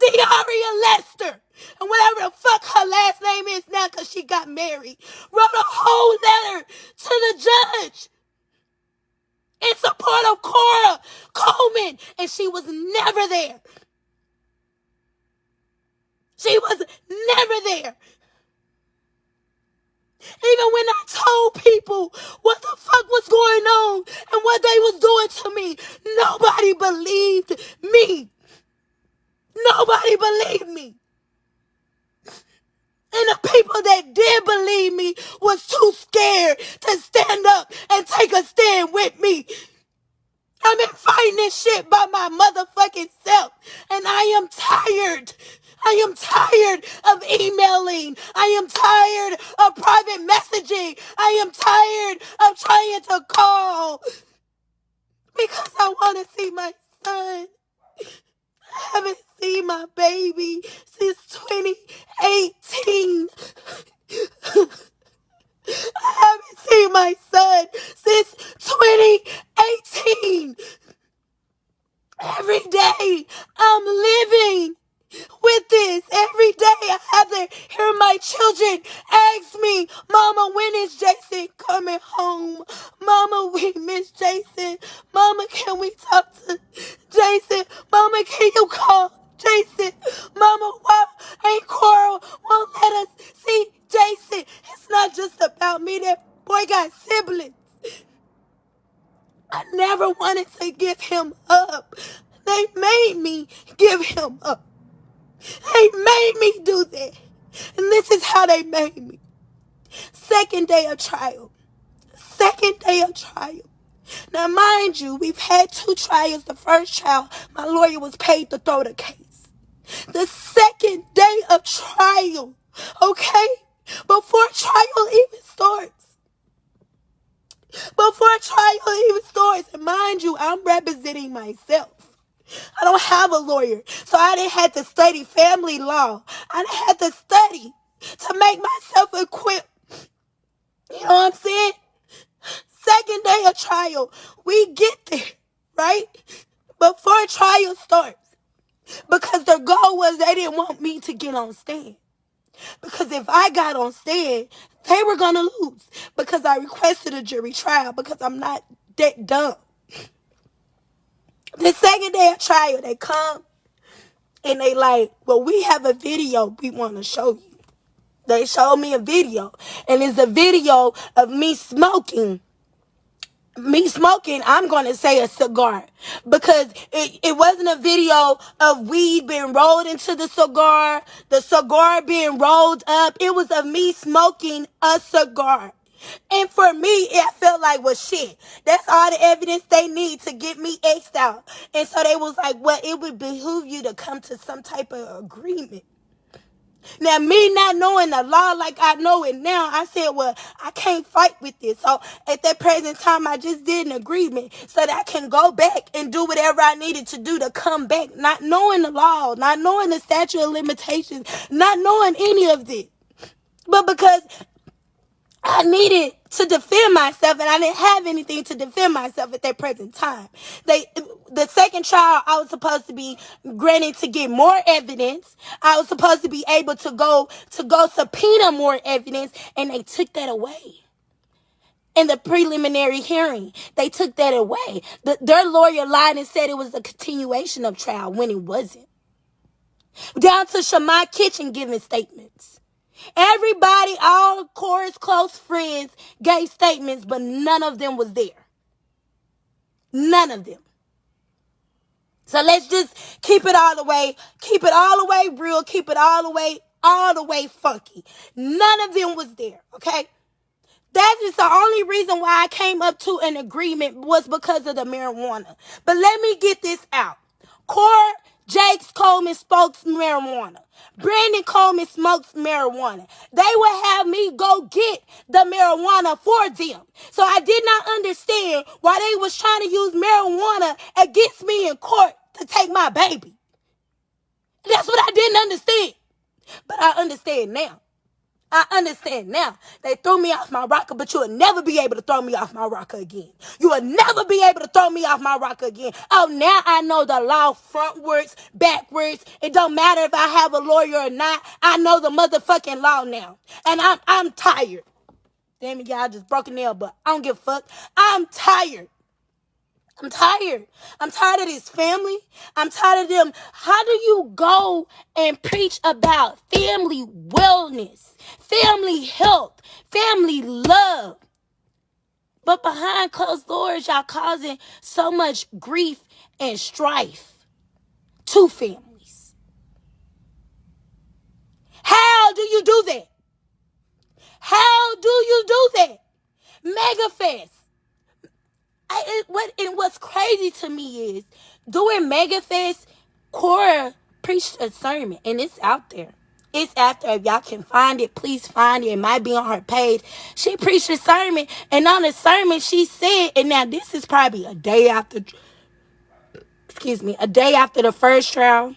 Diaria Lester, and whatever the fuck her last name is now because she got married, wrote a whole letter to the judge in support of Cora Coleman, and she was never there. She was never there. Even when I told people what the fuck was going on and what they was doing to me, nobody believed me. Nobody believed me. And the people that did believe me was too scared to stand up and take a stand with me. I've been fighting this shit by my motherfucking self. And I am tired. I am tired of emailing. I am tired of private messaging. I am tired of trying to call because I want to see my son. I haven't seen my baby since 2018. I haven't seen my son since 2018. Every day I'm living with this. Every day I have to hear my children ask me, Mama, when is Jason coming home? Mama, we miss Jason. Mama, can we talk to Jason? Mama, can you call Jason? Mama, why ain't Cora won't let us see Jason? It's not just about me. That boy got siblings. I never wanted to give him up. They made me give him up. They made me do that. And this is how they made me. Second day of trial. Second day of trial. Now, mind you, we've had 2 trials. The first trial, my lawyer was paid to throw the case. The second day of trial, okay? Before trial even starts. And mind you, I'm representing myself. I don't have a lawyer, so I didn't have to study family law. I didn't have to study to make myself equipped. You know what I'm saying? Second day of trial, we get there, right? Before trial starts. Because their goal was they didn't want me to get on stand. Because if I got on stand, they were going to lose. Because I requested a jury trial because I'm not that dumb. The second day of trial, they come and they like, well, we have a video we want to show you. They showed me a video. And it's a video of me smoking, I'm going to say a cigar. Because it wasn't a video of weed being rolled into the cigar being rolled up. It was of me smoking a cigar. And for me, it felt like, well, shit, that's all the evidence they need to get me X'd out. And so they was like, well, it would behoove you to come to some type of agreement. Now, me not knowing the law like I know it now, I said, well, I can't fight with this. So at that present time, I just did an agreement so that I can go back and do whatever I needed to do to come back, not knowing the law, not knowing the statute of limitations, not knowing any of this. But because I needed to defend myself, and I didn't have anything to defend myself at that present time. The second trial, I was supposed to be granted to get more evidence. I was supposed to be able to go subpoena more evidence, and they took that away. In the preliminary hearing, they took that away. Their lawyer lied and said it was a continuation of trial when it wasn't. Down to Shamai Kitchen giving statements. Everybody, all Cora's close friends gave statements, but none of them was there. None of them. So let's just keep it all the way real, keep it all the way funky. None of them was there, okay? That is the only reason why I came up to an agreement was because of the marijuana. But let me get this out. Cora Jakes Coleman smokes marijuana. Brandon Coleman smokes marijuana. They would have me go get the marijuana for them. So I did not understand why they was trying to use marijuana against me in court to take my baby. That's what I didn't understand. But I understand now. They threw me off my rocker, but you will never be able to throw me off my rocker again. You will never be able to throw me off my rocker again. Oh, now I know the law frontwards, backwards. It don't matter if I have a lawyer or not. I know the motherfucking law now. And I'm tired. Damn it, y'all, just broke a nail, but I don't give a fuck. I'm tired. I'm tired. I'm tired of this family. I'm tired of them. How do you go and preach about family wellness, family health, family love? But behind closed doors, y'all causing so much grief and strife to families. How do you do that? How do you do that? Megafest. What's crazy to me is during Megafest, Cora preached a sermon, and it's out there. It's out there. If y'all can find it, please find it. It might be on her page. She preached a sermon, and on the sermon she said, and now this is probably a day after the first trial.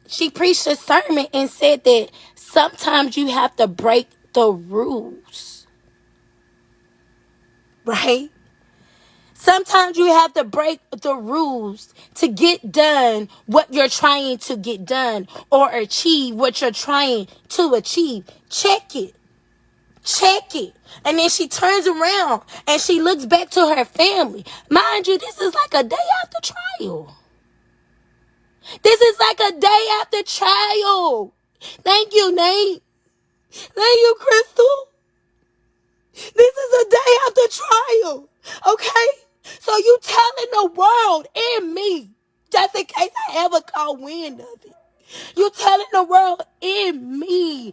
She preached a sermon and said that sometimes you have to break the rules. Right? Sometimes you have to break the rules to get done what you're trying to get done or achieve what you're trying to achieve. Check it. Check it. And then she turns around and she looks back to her family. Mind you, this is like a day after trial. This is like a day after trial. Thank you, Nate. Thank you, Crystal. This is a day after trial. Okay? So you telling the world and me, just in case I ever caught wind of it, you telling the world and me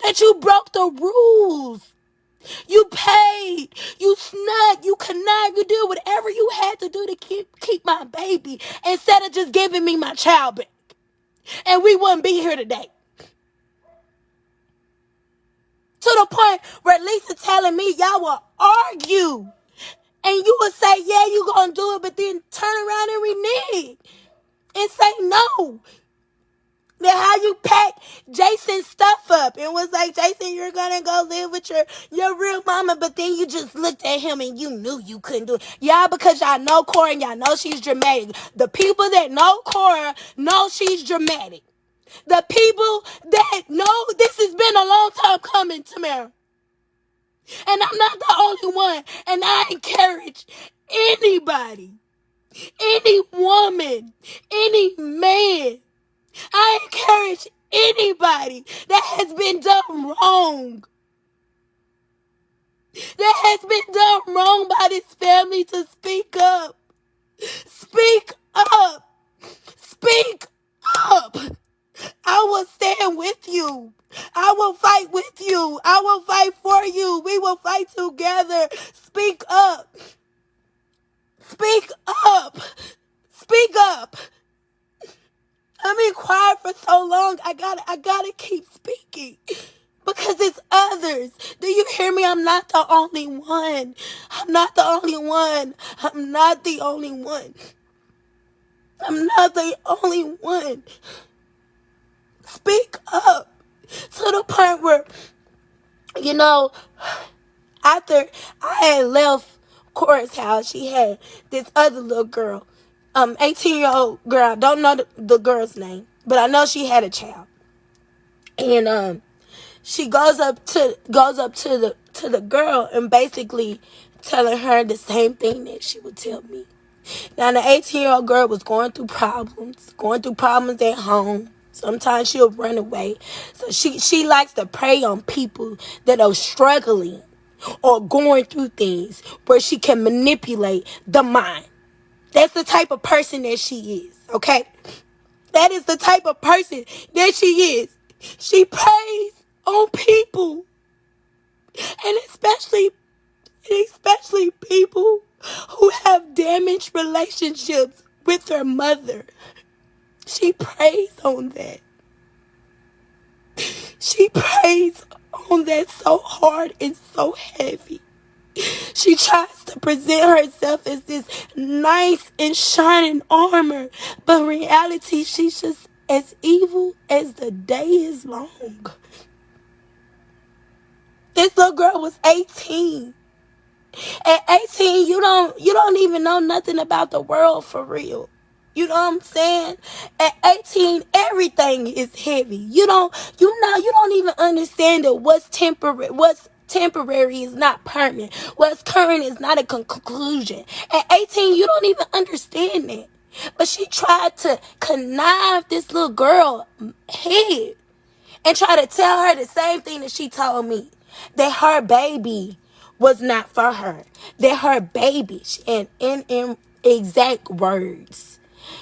that you broke the rules. You paid, you snuck, you connived, you did whatever you had to do to keep my baby instead of just giving me my child back. And we wouldn't be here today. To the point where Lisa telling me y'all will argue. And you would say, yeah, you gonna do it, but then turn around and renege and say no. Then how you pack Jason's stuff up and was like, Jason, you're gonna go live with your real mama, but then you just looked at him and you knew you couldn't do it. Yeah, because y'all know Cora and y'all know she's dramatic. The people that know Cora know she's dramatic. The people that know this has been a long time coming, Tamara. And I'm not the only one. And I encourage anybody, any woman, any man. I encourage anybody that has been done wrong. That has been done wrong by this family to speak up. Speak up. Speak up. I will stand with you. I will fight with you. I will fight for you. We will fight together. Speak up. Speak up. Speak up. I've been quiet for so long. I gotta keep speaking. Because it's others. Do you hear me? I'm not the only one. I'm not the only one. I'm not the only one. I'm not the only one. Speak up. To the point where, after I had left Cora's house, she had this other little girl, 18-year-old girl. I don't know the girl's name, but I know she had a child. And she goes up to the girl and basically telling her the same thing that she would tell me. Now the 18-year-old girl was going through problems at home. Sometimes she'll run away. So she likes to prey on people that are struggling or going through things where she can manipulate the mind. That's the type of person that she is, okay? That is the type of person that she is. She preys on people. And especially people who have damaged relationships with their mother. She preys on that. She preys on that so hard and so heavy. She tries to present herself as this nice and shining armor, but in reality, she's just as evil as the day is long. This little girl was 18. At 18, you don't even know nothing about the world for real. You know what I'm saying? At 18, everything is heavy. You don't even understand that what's temporary, what's temporary is not permanent. What's current is not a conclusion. At 18, you don't even understand that. But she tried to connive this little girl head and try to tell her the same thing that she told me. That her baby was not for her. That her baby, and in exact words,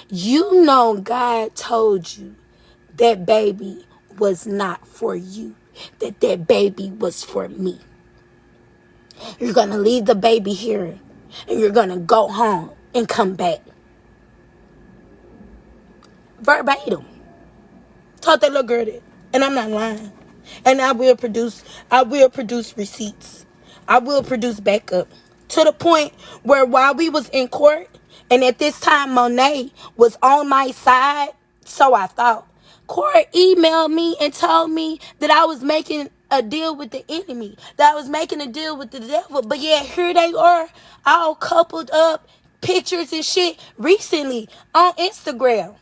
you know God told you that baby was not for you. That baby was for me. You're going to leave the baby here and you're going to go home and come back. Verbatim. Told that little girl that. And I'm not lying. And I will produce receipts. I will produce backup. To the point where while we was in court, and at this time Monet was on my side, so I thought, Cora emailed me and told me that I was making a deal with the enemy, that I was making a deal with the devil. But yeah, here they are, all coupled up, pictures and shit recently on Instagram.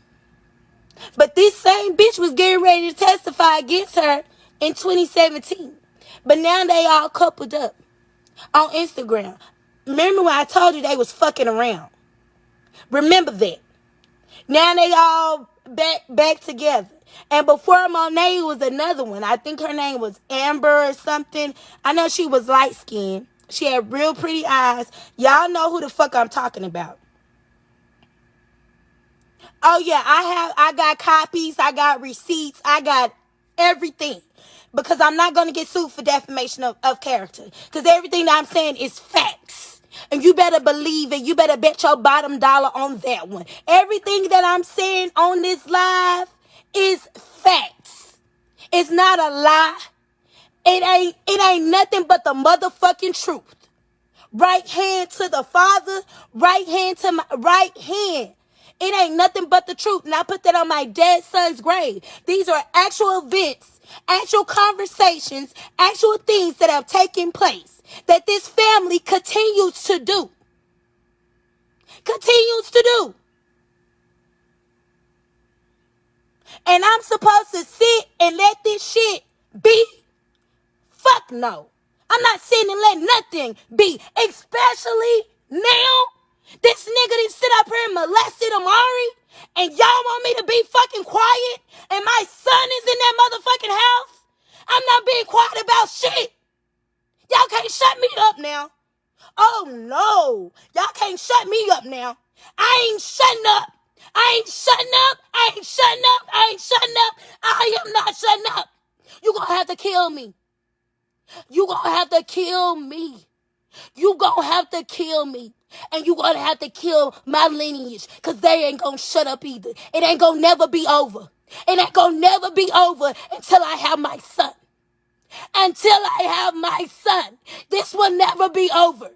But this same bitch was getting ready to testify against her in 2017. But now they all coupled up on Instagram. Remember when I told you they was fucking around? Remember that. Now they all back together. And before Monet was another one. I think her name was Amber or something. I know she was light skinned. She had real pretty eyes. Y'all know who the fuck I'm talking about. Oh yeah, I got copies, I got receipts, I got everything. Because I'm not going to get sued for defamation of character. Because everything that I'm saying is facts. And you better believe it. You better bet your bottom dollar on that one. Everything that I'm saying on this live is facts. It's not a lie. It ain't nothing but the motherfucking truth. Right hand to the Father, right hand to my right hand. It ain't nothing but the truth. And I put that on my dead son's grave. These are actual events, actual conversations, actual things that have taken place that this family continues to do. Continues to do. And I'm supposed to sit and let this shit be? Fuck no. I'm not sitting and letting nothing be. Especially now. This nigga didn't sit up here and molested Amari. And y'all want me to be fucking quiet? And my son is in that motherfucking house? I'm not being quiet about shit. Y'all can't shut me up now. Oh no. Y'all can't shut me up now. I ain't shutting up. I ain't shutting up. I ain't shutting up. I ain't shutting up. I am not shutting up. You gonna have to kill me. You gonna have to kill me. You gonna have to kill me. And you gonna have to kill my lineage. Because they ain't gonna shut up either. It ain't gonna never be over. It ain't gonna never be over until I have my son. Until I have my son. This will never be over.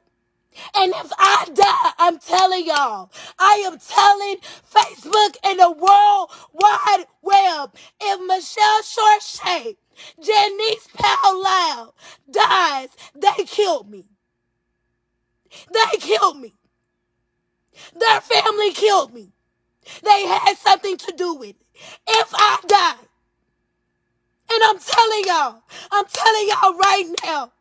And if I die, I'm telling y'all, I am telling Facebook and the World Wide Web, if Michelle Shorshey, Janice Powell dies, they killed me. They killed me. Their family killed me. They had something to do with it. If I die, and I'm telling y'all right now,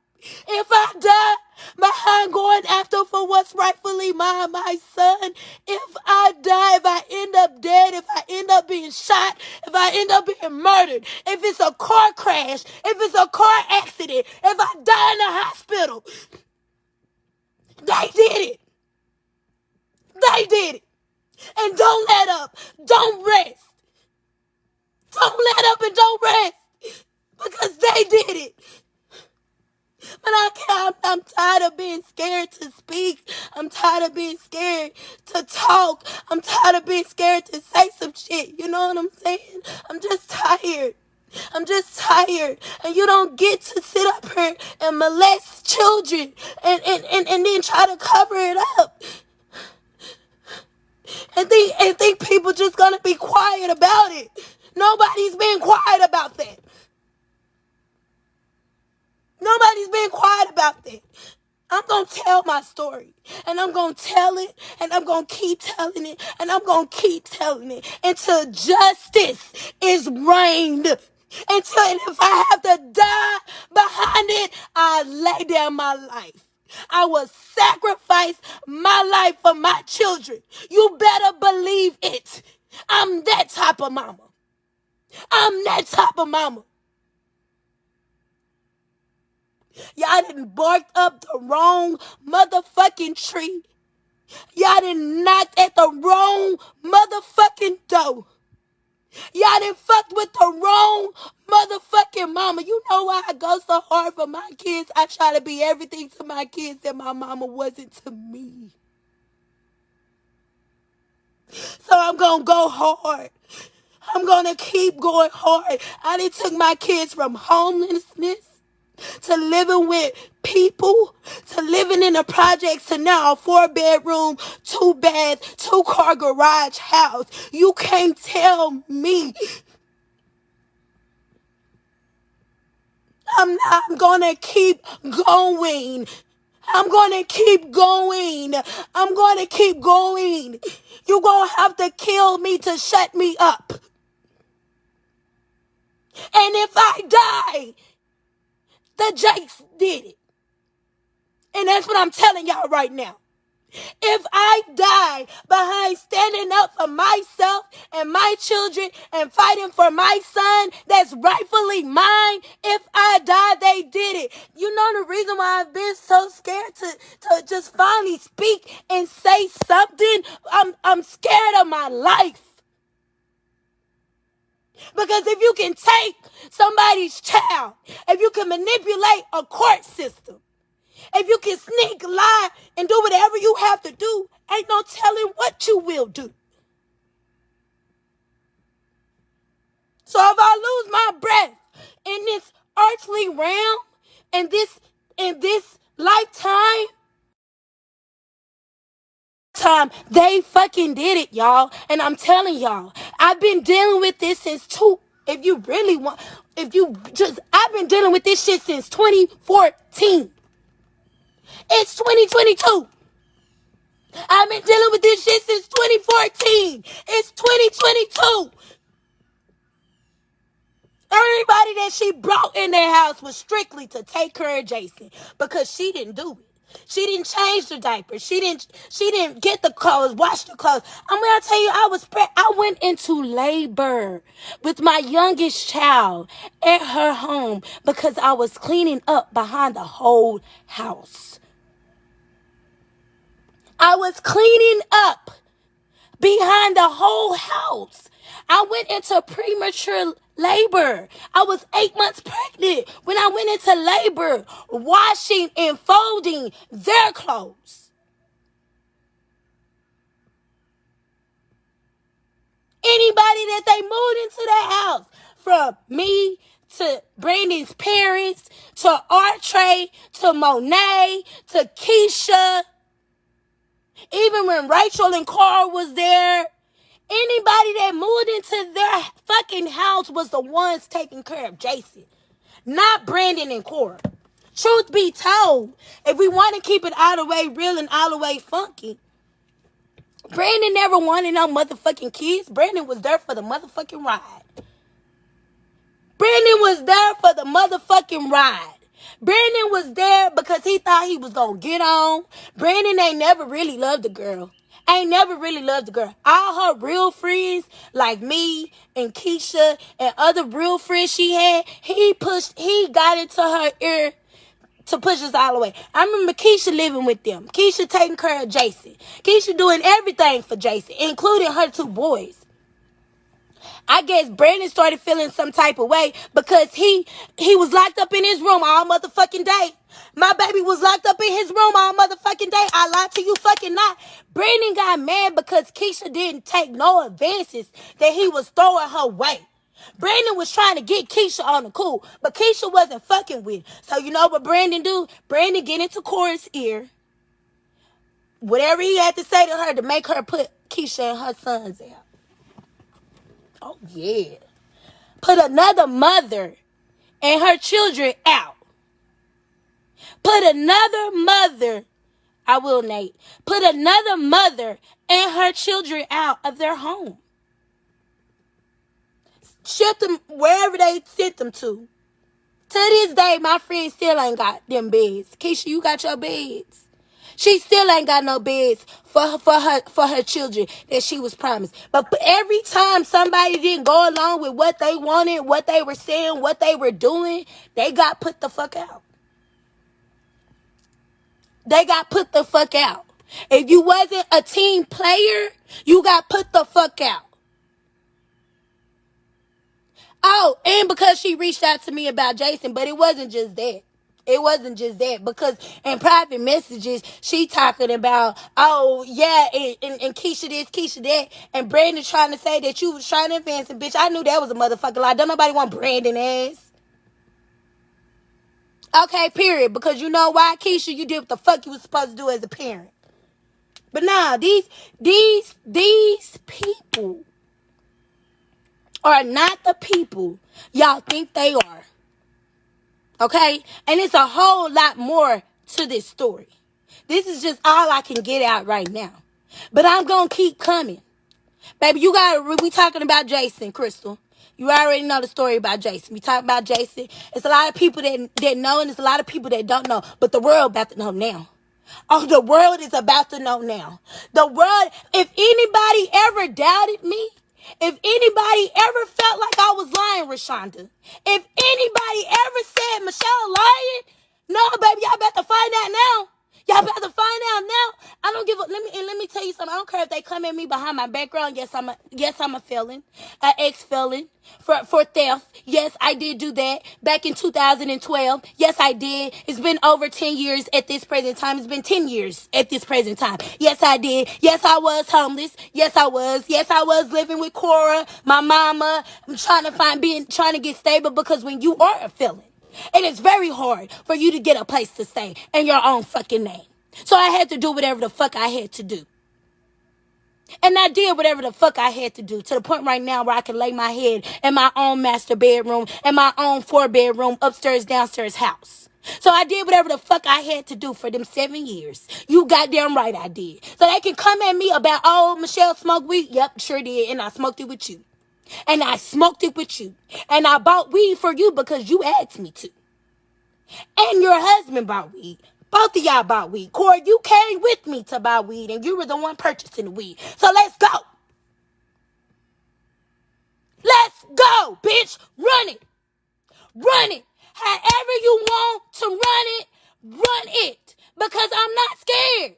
if I die behind going after for what's rightfully mine, my son, if I die, if I end up dead, if I end up being shot, if I end up being murdered, if it's a car crash, if it's a car accident, if I die in a hospital, they did it. They did it. And don't let up. Don't rest. Don't let up and don't rest. Because they did it. But I'm tired of being scared to speak. I'm tired of being scared to talk. I'm tired of being scared to say some shit. You know what I'm saying? I'm just tired. I'm just tired. And you don't get to sit up here and molest children and then try to cover it up. And think people just gonna be quiet about it. Nobody's being quiet about that. Nobody's being quiet about that. I'm going to tell my story. And I'm going to tell it. And I'm going to keep telling it. And I'm going to keep telling it. Until justice is reigned. And if I have to die behind it, I lay down my life. I will sacrifice my life for my children. You better believe it. I'm that type of mama. I'm that type of mama. Y'all done barked up the wrong motherfucking tree. Y'all done knocked at the wrong motherfucking door. Y'all done fucked with the wrong motherfucking mama. You know why I go so hard for my kids? I try to be everything to my kids that my mama wasn't to me. So I'm going to go hard. I'm going to keep going hard. I done took my kids from homelessness to living with people, to living in the projects, to now a 4-bedroom, 2-bath, 2-car garage house. You can't tell me. I'm going to keep going. I'm going to keep going. I'm going to keep going. You're going to have to kill me to shut me up. And if I die, the Jakes did it. And that's what I'm telling y'all right now. If I die behind standing up for myself and my children and fighting for my son that's rightfully mine, if I die, they did it. You know the reason why I've been so scared to just finally speak and say something? I'm scared of my life. Because if you can take somebody's child, if you can manipulate a court system, if you can sneak, lie, and do whatever you have to do, ain't no telling what you will do. So if I lose my breath in this earthly realm, in this lifetime, they fucking did it, y'all. And I'm telling y'all, I've been dealing with this since I've been dealing with this shit since 2014. It's 2022. I've been dealing with this shit since 2014. It's 2022. Everybody that she brought in their house was strictly to take care of Jason because she didn't do it. She didn't change the diapers. She didn't get the clothes, wash the clothes. I'm gonna tell you, I went into labor with my youngest child at her home because I was cleaning up behind the whole house. I was cleaning up behind the whole house. I went into premature labor. I was 8 months pregnant when I went into labor, washing and folding their clothes. Anybody that they moved into the house, from me to Brandon's parents, to Artrey, to Monet, to Keisha, even when Rachel and Cora was there, anybody that moved into their fucking house was the ones taking care of Jason, not Brandon and Cora. Truth be told, if we want to keep it all the way real and all the way funky, Brandon never wanted no motherfucking kids. Brandon was there for the motherfucking ride. Brandon was there for the motherfucking ride. Brandon was there because he thought he was going to get on. Brandon ain't never really loved the girl. All her real friends, like me and Keisha and other real friends she had, he got into her ear to push us all away. I remember Keisha living with them. Keisha taking care of Jason. Keisha doing everything for Jason, including her 2 boys. I guess Brandon started feeling some type of way because he was locked up in his room all motherfucking day. My baby was locked up in his room all motherfucking day. I lied to you fucking not. Brandon got mad because Keisha didn't take no advances that he was throwing her way. Brandon was trying to get Keisha on the cool, but Keisha wasn't fucking with him. So you know what Brandon do? Brandon get into Cora's ear. Whatever he had to say to her to make her put Keisha and her sons out. Oh, yeah. Put another mother and her children out. Put another mother, I will, Nate. Put another mother and her children out of their home. shipped them wherever they sent them to. To this day, my friend still ain't got them beds. Keisha, you got your beds. She still ain't got no beds for her children that she was promised. But every time somebody didn't go along with what they wanted, what they were saying, what they were doing, they got put the fuck out. They got put the fuck out. If you wasn't a team player, you got put the fuck out. Oh, and because she reached out to me about Jason, but it wasn't just that. It wasn't just that, because in private messages, she talking about, oh, yeah, and Keisha this, Keisha that, and Brandon trying to say that you was trying to advance, and bitch, I knew that was a motherfucking lie. Don't nobody want Brandon ass. Okay, period, because you know why, Keisha? You did what the fuck you was supposed to do as a parent. But nah, these people are not the people y'all think they are. Okay? And it's a whole lot more to this story. This is just all I can get out right now. But I'm going to keep coming. Baby, we talking about Jason, Crystal. You already know the story about Jason. We talking about Jason. It's a lot of people that know, and it's a lot of people that don't know. But the world about to know now. Oh, the world is about to know now. The world, if anybody ever doubted me, if anybody ever felt like I was lying, Rashonda, if anybody ever said Michelle lying, no, baby, y'all about to find out now. Y'all about to find out now. I don't give a, let me tell you something. I don't care if they come at me behind my background. Yes, I'm a felon, an ex-felon for theft. Yes, I did do that back in 2012. Yes, I did. It's been over 10 years at this present time. It's been 10 years at this present time. Yes, I did. Yes, I was homeless. Yes, I was. Yes, I was living with Cora, my mama. I'm trying to get stable, because when you are a felon, it is very hard for you to get a place to stay in your own fucking name. So I had to do whatever the fuck I had to do. And I did whatever the fuck I had to do, to the point right now where I can lay my head in my own master bedroom, in my own 4-bedroom upstairs, downstairs house. So I did whatever the fuck I had to do for them 7 years. You goddamn right I did. So they can come at me about, oh, Michelle smoked weed. Yep, sure did. And I smoked it with you. And I smoked it with you. And I bought weed for you because you asked me to. And your husband bought weed. Both of y'all bought weed. Cora, you came with me to buy weed, and you were the one purchasing the weed. So let's go. Let's go, bitch. Run it. Run it. However you want to run it. Because I'm not scared.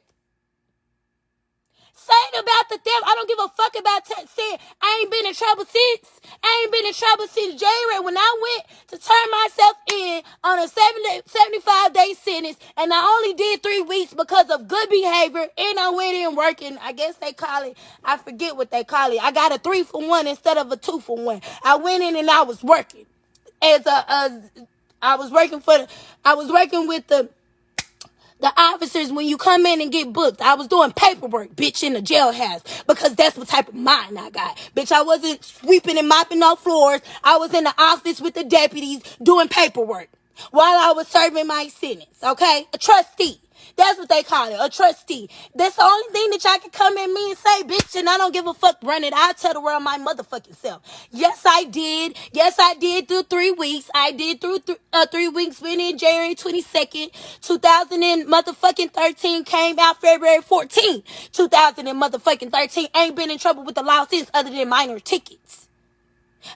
Saying about the theft, I don't give a fuck about saying I ain't been in trouble since. I ain't been in trouble since January, when I went to turn myself in on a 75-day sentence, and I only did 3 weeks because of good behavior, and I went in working. I guess they call it, I forget what they call it. I got a 3-for-1 instead of a 2-for-1. I went in and I was working I was working with the officers when you come in and get booked. I was doing paperwork, bitch, in the jailhouse, because that's what type of mind I got. Bitch, I wasn't sweeping and mopping no floors. I was in the office with the deputies doing paperwork while I was serving my sentence, okay? A trustee. That's what they call it, a trustee. That's the only thing that y'all can come at me and say, bitch, and I don't give a fuck, run it. I'll tell the world my motherfucking self. Yes, I did. Yes, I did through 3 weeks. I did through 3 weeks, went in January 22nd, 2013, came out February 14th, 2013. Ain't been in trouble with the law since, other than minor tickets.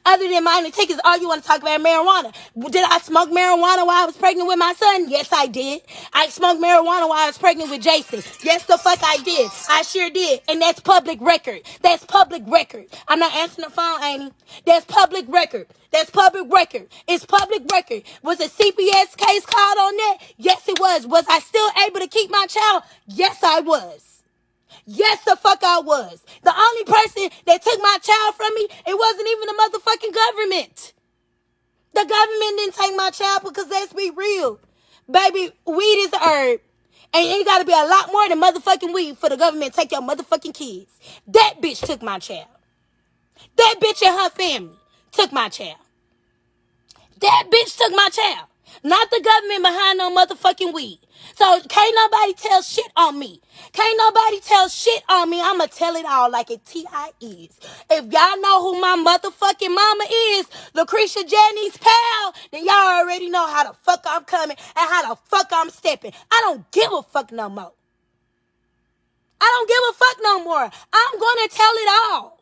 Other than minor tickets, all you want to talk about marijuana. Did I smoke marijuana while I was pregnant with my son? Yes, I did. I smoked marijuana while I was pregnant with Jason. Yes, the fuck I did. I sure did. And that's public record. That's public record. I'm not answering the phone, Amy. That's public record. That's public record. It's public record. Was a CPS case called on that? Yes, it was. Was I still able to keep my child? Yes, I was. Yes, the fuck I was. The only person that took my child from me, it wasn't even the motherfucking government. The government didn't take my child, because let's be real. Baby, weed is a herb. And it got to be a lot more than motherfucking weed for the government to take your motherfucking kids. That bitch took my child. That bitch and her family took my child. That bitch took my child. Not the government behind no motherfucking weed. So can't nobody tell shit on me. Can't nobody tell shit on me. I'ma tell it all like it T.I. is. If y'all know who my motherfucking mama is, Lucretia Janice Powell, then y'all already know how the fuck I'm coming and how the fuck I'm stepping. I don't give a fuck no more. I don't give a fuck no more. I'm gonna tell it all.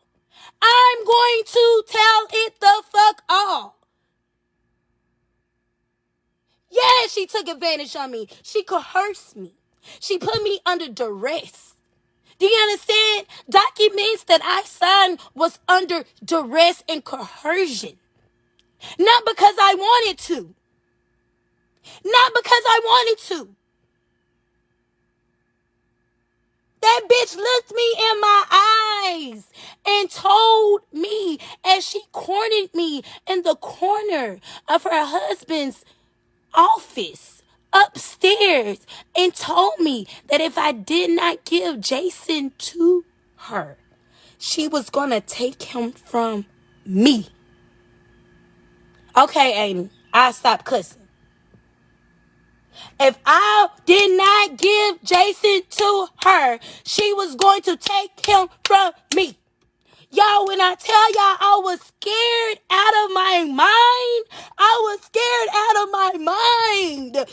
I'm going to tell it the fuck all. Yeah, she took advantage of me. She coerced me. She put me under duress. Do you understand? Documents that I signed was under duress and coercion. Not because I wanted to. Not because I wanted to. That bitch looked me in my eyes and told me as she cornered me in the corner of her husband's office upstairs and told me that if I did not give Jason to her, she was gonna take him from me. Okay, Amy, I stopped cussing. If I did not give Jason to her, she was going to take him from me. Y'all, when I tell y'all I was scared out of my mind, I was scared out of my mind.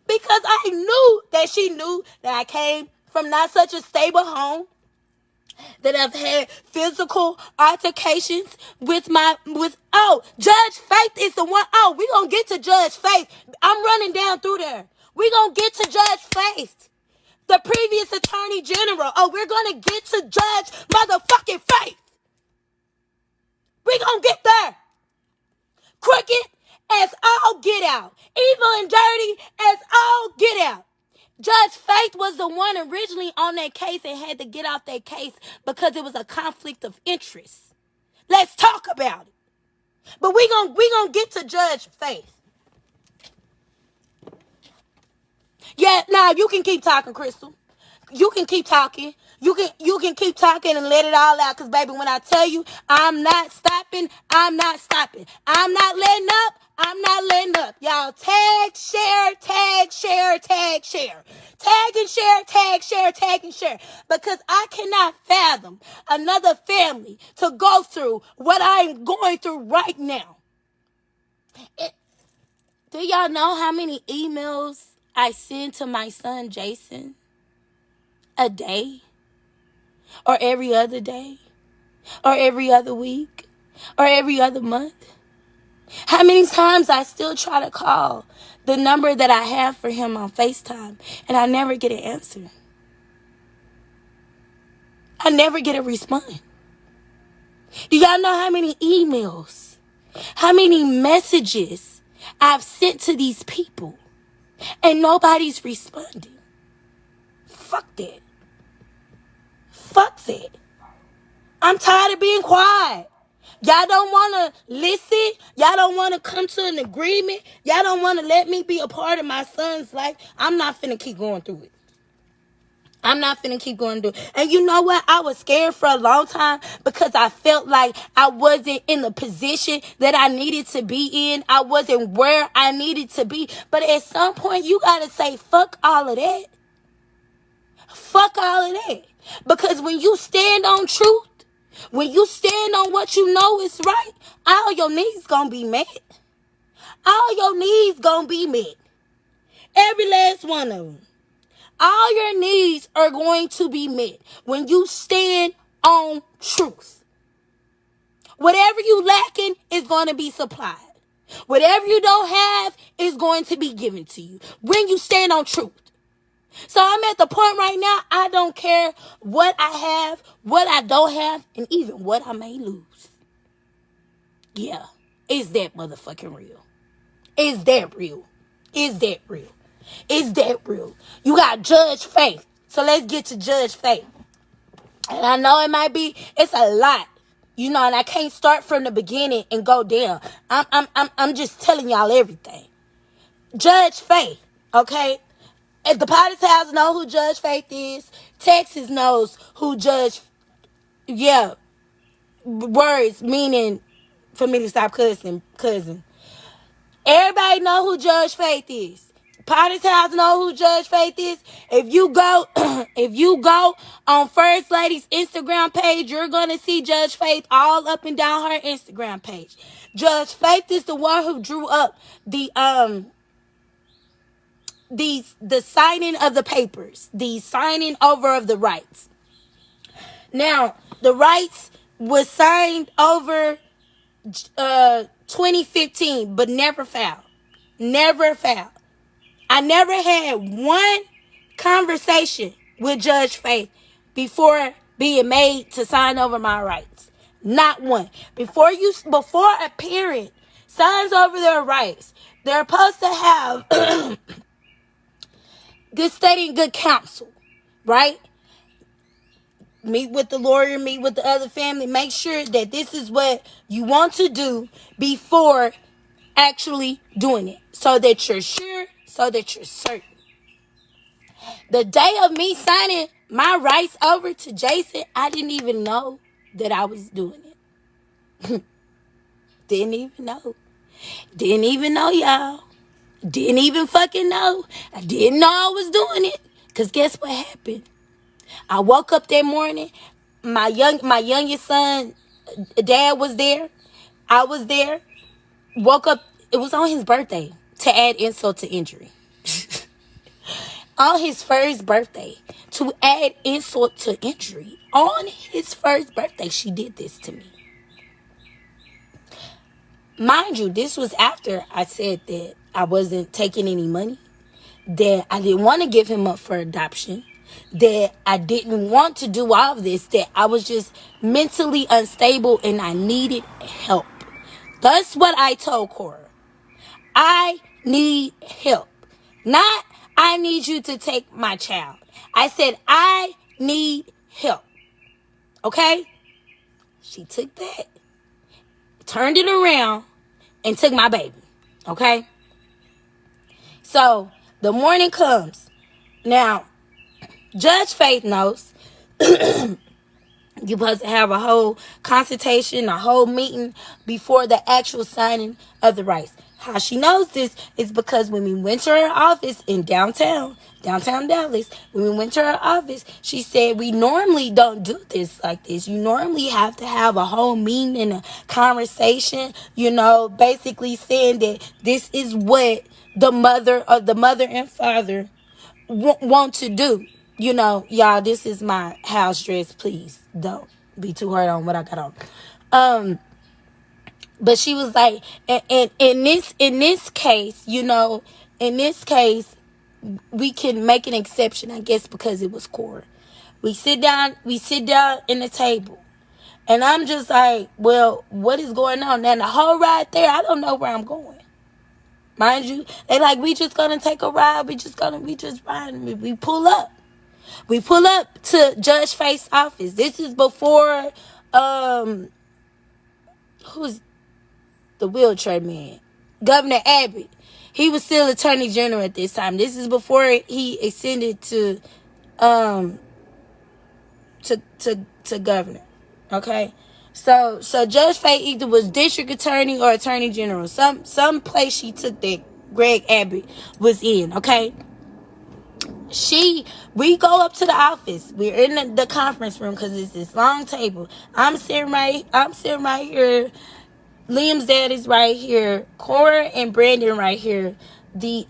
Because I knew that she knew that I came from not such a stable home, that I've had physical altercations with Judge Faith is the one. Oh, we gonna get to Judge Faith. I'm running down through there. We gonna get to Judge Faith, the previous attorney general. Oh, we're gonna get to Judge motherfucking Faith. We gonna get there. Crooked as all get out. Evil and dirty as all get out. Judge Faith was the one originally on that case and had to get off that case because it was a conflict of interest. Let's talk about it. But we gonna get to Judge Faith. Yeah, now you can keep talking, Crystal. You can keep talking. You can keep talking and let it all out. Because, baby, when I tell you I'm not stopping, I'm not stopping. I'm not letting up. I'm not letting up. Y'all tag, share, tag, share, tag, share. Tag and share, tag, share, tag and share. Because I cannot fathom another family to go through what I'm going through right now. Do y'all know how many emails I send to my son Jason a day? Or every other day? Or every other week? Or every other month? How many times I still try to call the number that I have for him on FaceTime and I never get an answer? I never get a response. Do y'all know how many emails, how many messages I've sent to these people and nobody's responding? Fuck that. Fuck that. I'm tired of being quiet. Y'all don't want to listen. Y'all don't want to come to an agreement. Y'all don't want to let me be a part of my son's life. I'm not finna keep going through it. I'm not finna keep going through it. And you know what? I was scared for a long time because I felt like I wasn't in the position that I needed to be in. I wasn't where I needed to be. But at some point, you got to say, fuck all of that. Fuck all of that. Because when you stand on truth, when you stand on what you know is right, all your needs gonna be met. All your needs gonna be met. Every last one of them. All your needs are going to be met when you stand on truth. Whatever you lacking is going to be supplied. Whatever you don't have is going to be given to you when you stand on truth. So I'm at the point right now, I don't care what I have, what I don't have, and even what I may lose. Yeah, is that motherfucking real? Is that real? Is that real? Is that real? You got Judge Faith. So let's get to Judge Faith. And I know it's a lot. You know, and I can't start from the beginning and go down. I'm just telling y'all everything. Judge Faith, okay? If the Potter's House know who Judge Faith is, Texas knows who words meaning for me to stop cussing, cousin. Everybody know who Judge Faith is. Potter's House know who Judge Faith is. If you go, if you go on First Lady's Instagram page, you're gonna see Judge Faith all up and down her Instagram page. Judge Faith is the one who drew up the signing of the papers, the signing over of the rights. Now, the rights was signed over 2015, but never filed. Never filed. I never had one conversation with Judge Faith before being made to sign over my rights. Not one. Before a parent signs over their rights, they're supposed to have good study and good counsel, right? Meet with the lawyer, meet with the other family. Make sure that this is what you want to do before actually doing it. So that you're sure, so that you're certain. The day of me signing my rights over to Jason, I didn't even know that I was doing it. Didn't even know. Didn't even know, y'all. Didn't even fucking know. I didn't know I was doing it. Because guess what happened? I woke up that morning. My youngest son, dad was there. I was there. Woke up. It was on his birthday, to add insult to injury. On his first birthday, to add insult to injury. On his first birthday, she did this to me. Mind you, this was after I said that I wasn't taking any money, that I didn't want to give him up for adoption, that I didn't want to do all of this, that I was just mentally unstable and I needed help. That's what I told Cora. I need help. Not, I need you to take my child. I said, I need help. Okay? She took that, turned it around, and took my baby. Okay? So, the morning comes. Now, Judge Faith knows you're supposed to have a whole consultation, a whole meeting before the actual signing of the rights. How she knows this is because when we went to her office in downtown Dallas, when we went to her office, she said, we normally don't do this like this. You normally have to have a whole meeting and a conversation, basically saying that this is what the mother and father want to do. Y'all, this is my house dress. Please don't be too hard on what I got on. But she was like, and in this case, we can make an exception, I guess, because it was Cora. We sit down in the table, and I'm just like, well, what is going on? Now the whole ride there, I don't know where I'm going. Mind you, they like, we just gonna take a ride. We just riding. We pull up. We pull up to Judge Faith's office. This is before, who's the wheelchair man? Governor Abbott. He was still Attorney General at this time. This is before he ascended to governor. Okay? So Judge Faith either was District Attorney or Attorney General. Some place she took that Greg Abbott was in, okay? We go up to the office. We're in the conference room because it's this long table. I'm sitting right here. Liam's dad is right here. Cora and Brandon right here. The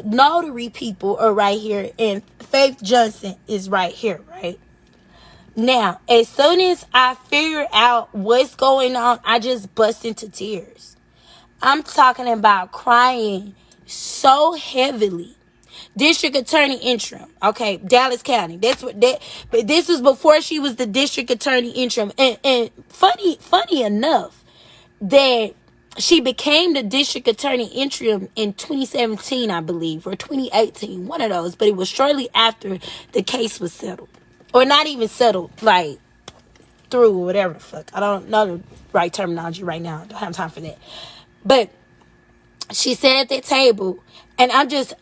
notary people are right here. And Faith Johnson is right here, right? Now, as soon as I figure out what's going on, I just bust into tears. I'm talking about crying so heavily. District Attorney interim. Okay, Dallas County. But this was before she was the District Attorney interim. And funny enough, that she became the District Attorney interim in 2017, I believe, or 2018, one of those. But it was shortly after the case was settled. Or not even settled, like, through, or whatever the fuck. I don't know the right terminology right now. I don't have time for that. But she sat at that table, and I just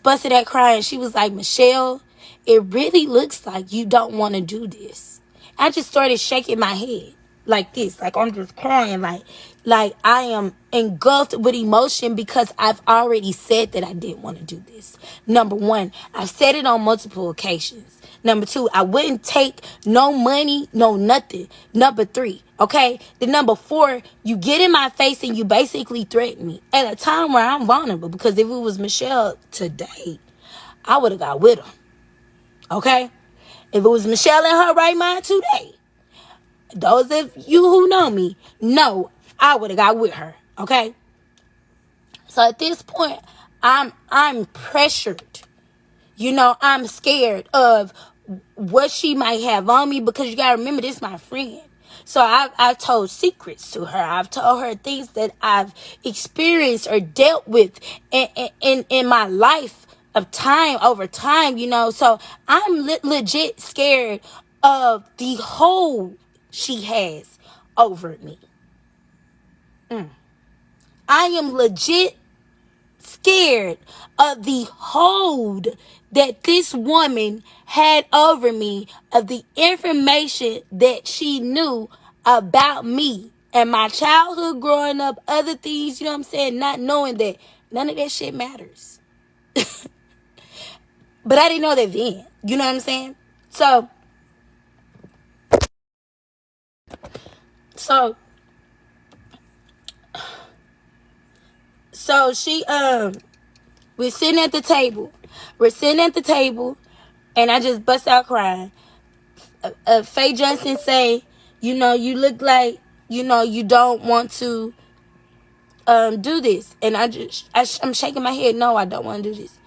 busted out crying. She was like, Michelle, it really looks like you don't want to do this. I just started shaking my head like this. Like, I'm just crying. Like Like, I am engulfed with emotion because I've already said that I didn't want to do this. Number one, I've said it on multiple occasions. Number two, I wouldn't take no money, no nothing. Number three, okay? The number four, you get in my face and you basically threaten me at a time where I'm vulnerable. Because if it was Michelle today, I would have got with her. Okay? If it was Michelle in her right mind today, those of you who know me know I would have got with her. Okay? So at this point, I'm pressured. You know, I'm scared of what she might have on me, because you gotta remember, this is my friend. So I've told secrets to her. I've told her things that I've experienced or dealt with in my life of time, over time, you know. So I'm legit scared of the hold she has over me. I am legit scared of the hold that this woman had over me, of the information that she knew about me and my childhood growing up, other things, you know what I'm saying, not knowing that none of that shit matters. But I didn't know that then, you know what I'm saying? So she we're sitting at the table. And I just bust out crying. Faye Johnson say, you know, you look like, you know, you don't want to do this. And I'm shaking my head. No, I don't want to do this.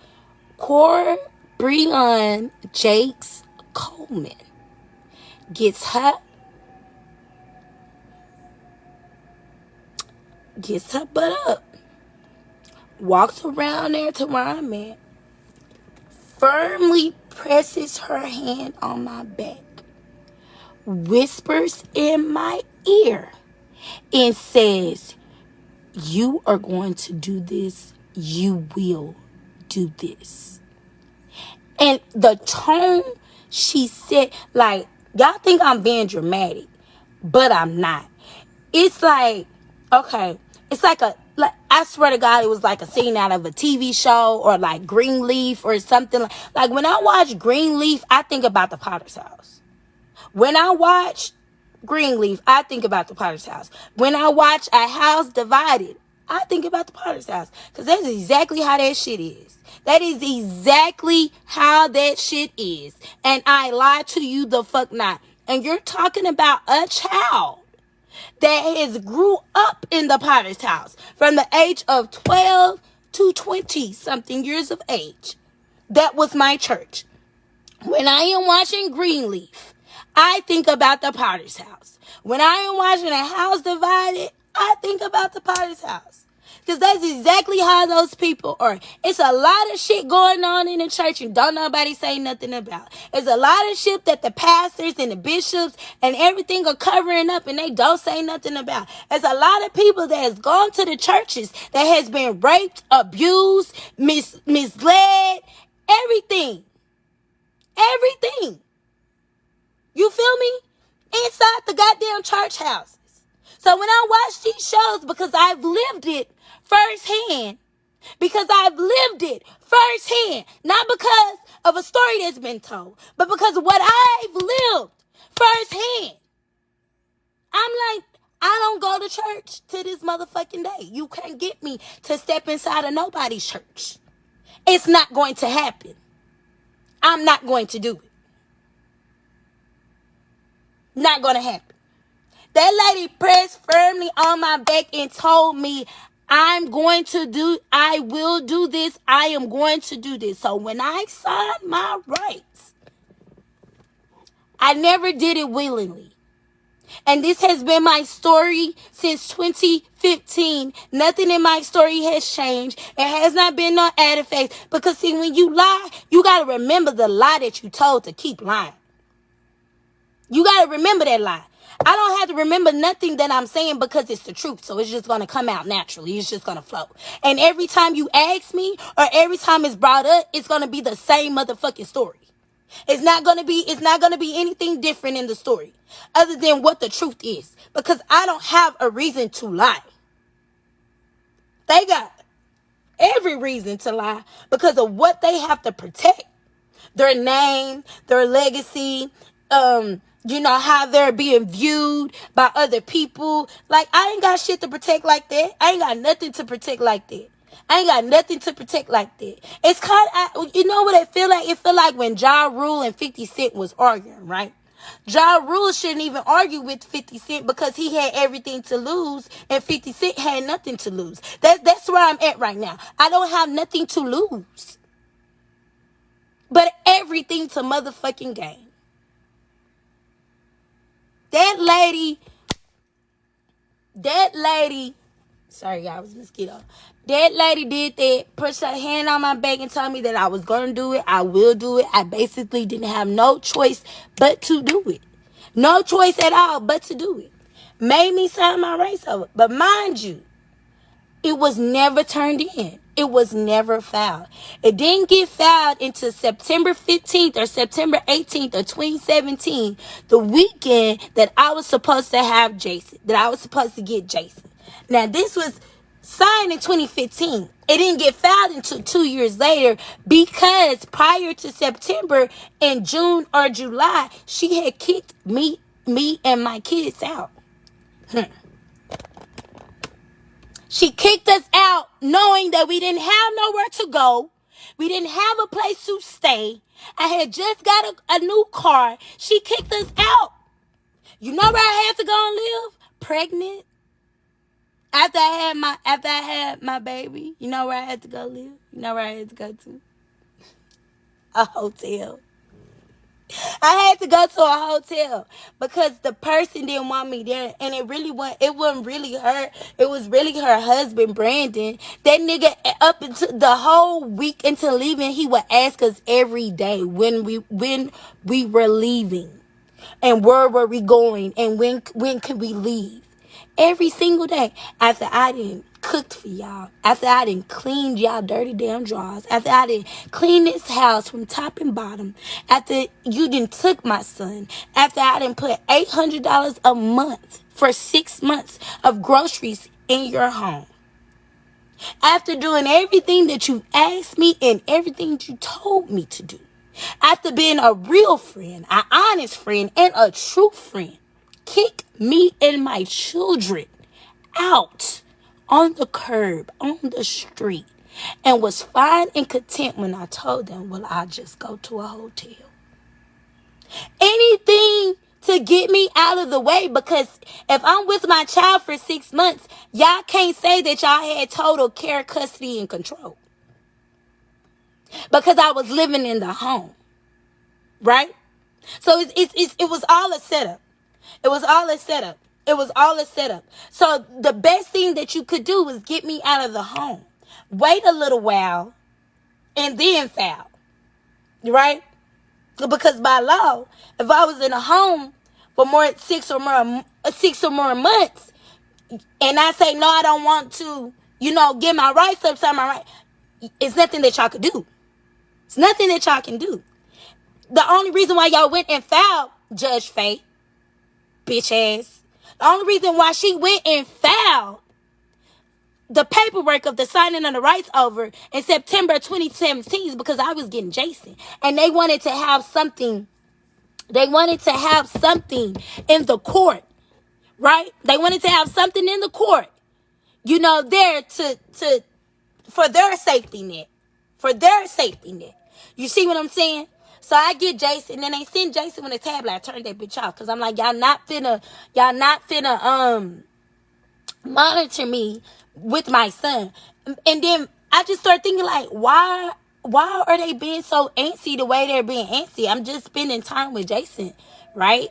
Cora Breon Jakes Coleman gets her butt up, walks around there to where I'm at, firmly presses her hand on my back, whispers in my ear, and says, you are going to do this. You will do this. And the tone she said, like, y'all think I'm being dramatic, but I'm not. It's like, okay, it's like I swear to God, it was like a scene out of a TV show, or like Greenleaf or something. Like when I watch Greenleaf, I think about the Potter's house. When I watch Greenleaf, I think about the Potter's house. When I watch A House Divided, I think about the Potter's house. Because that's exactly how that shit is. That is exactly how that shit is. And I lie to you the fuck not. And you're talking about a child that has grew up in the Potter's house from the age of 12 to 20 something years of age. That was my church. When I am watching Greenleaf, I think about the Potter's house. When I am watching A House Divided, I think about the Potter's house. Because that's exactly how those people are. It's a lot of shit going on in the church and don't nobody say nothing about. There's a lot of shit that the pastors and the bishops and everything are covering up and they don't say nothing about. There's a lot of people that has gone to the churches that has been raped, abused, misled, everything. Everything. You feel me? Inside the goddamn church houses. So when I watch these shows, because I've lived it firsthand, not because of a story that's been told, but because of what I've lived firsthand, I'm like, I don't go to church to this motherfucking day. You can't get me to step inside of nobody's church. It's not going to happen. I'm not going to do it. Not going to happen. That lady pressed firmly on my back and told me, I will do this. I am going to do this. So when I signed my rights, I never did it willingly. And this has been my story since 2015. Nothing in my story has changed. It has not been no added face. Because see, when you lie, you got to remember the lie that you told to keep lying. You got to remember that lie. I don't have to remember nothing that I'm saying because it's the truth. So it's just going to come out naturally. It's just going to flow. And every time you ask me or every time it's brought up, it's going to be the same motherfucking story. It's not going to be anything different in the story other than what the truth is, because I don't have a reason to lie. They got every reason to lie because of what they have to protect. Their name, their legacy, how they're being viewed by other people. Like, I ain't got shit to protect like that. I ain't got nothing to protect like that. I ain't got nothing to protect like that. It's kind of, you know what it feel like? It feel like when Ja Rule and 50 Cent was arguing, right? Ja Rule shouldn't even argue with 50 Cent because he had everything to lose and 50 Cent had nothing to lose. That's where I'm at right now. I don't have nothing to lose, but everything to motherfucking gain. That lady, sorry, y'all, it was a mosquito. That lady did that, pushed her hand on my back and told me that I was going to do it. I will do it. I basically didn't have no choice but to do it. No choice at all but to do it. Made me sign my rights over. But mind you, it was never turned in. It was never filed. It didn't get filed until September 15th or September 18th of 2017, the weekend that I was supposed to have Jason, that I was supposed to get Jason. Now, this was signed in 2015. It didn't get filed until 2 years later because prior to September, in June or July, she had kicked me and my kids out. She kicked us out knowing that we didn't have nowhere to go. We didn't have a place to stay. I had just got a new car. She kicked us out. You know where I had to go and live? Pregnant. After I had my baby, you know where I had to go live? You know where I had to go to? A hotel. I had to go to a hotel because the person didn't want me there, and it wasn't really her. It was really her husband, Brandon. That nigga, up until the whole week until leaving, he would ask us every day when we were leaving, and where were we going, and when could we leave. Every single day. After I didn't cooked for y'all. After I didn't cleaned y'all dirty damn drawers. After I didn't clean this house from top and bottom. After you didn't took my son. After I didn't put $800 a month for 6 months of groceries in your home. After doing everything that you asked me and everything that you told me to do. After being a real friend, an honest friend, and a true friend. Kick me and my children out on the curb, on the street, and was fine and content when I told them, well, I'll just go to a hotel. Anything to get me out of the way, because if I'm with my child for 6 months, y'all can't say that y'all had total care, custody, and control. Because I was living in the home. Right? So it was all a setup. It was all a setup. It was all a setup. So the best thing that you could do was get me out of the home. Wait a little while and then file. Right? Because by law, if I was in a home for 6 or more months, and I say, no, I don't want to, get my rights up, it's nothing that y'all could do. It's nothing that y'all can do. The only reason why y'all went and filed, Judge Faye, bitch ass. The only reason why she went and filed the paperwork of the signing of the rights over in September 2017 is because I was getting Jason. And they wanted to have something. They wanted to have something in the court. Right? They wanted to have something in the court. There for their safety net. For their safety net. You see what I'm saying? So I get Jason, and then they send Jason with a tablet. I turned that bitch off because I'm like, y'all not finna monitor me with my son. And then I just start thinking like, why are they being so antsy the way they're being antsy? I'm just spending time with Jason, right?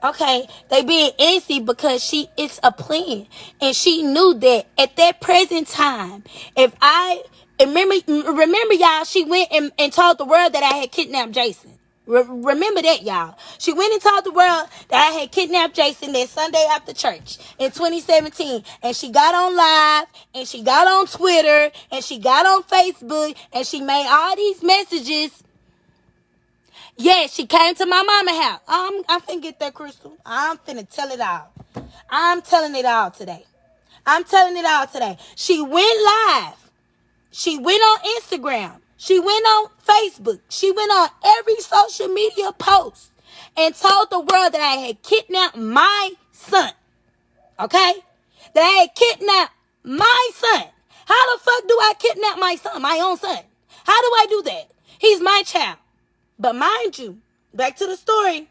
Okay, they being antsy because it's a plan, and she knew that at that present time, if I remember y'all, she went and told the world that I had kidnapped Jason. Remember that, y'all. She went and told the world that I had kidnapped Jason that Sunday after church in 2017. And she got on live, and she got on Twitter, and she got on Facebook, and she made all these messages. Yeah, she came to my mama house. I'm finna get that, Crystal. I'm finna tell it all. I'm telling it all today. I'm telling it all today. She went live. She went on Instagram. She went on Facebook. She went on every social media post and told the world that I had kidnapped my son. Okay? That I had kidnapped my son. How the fuck do I kidnap my son, my own son? How do I do that? He's my child. But mind you, back to the story.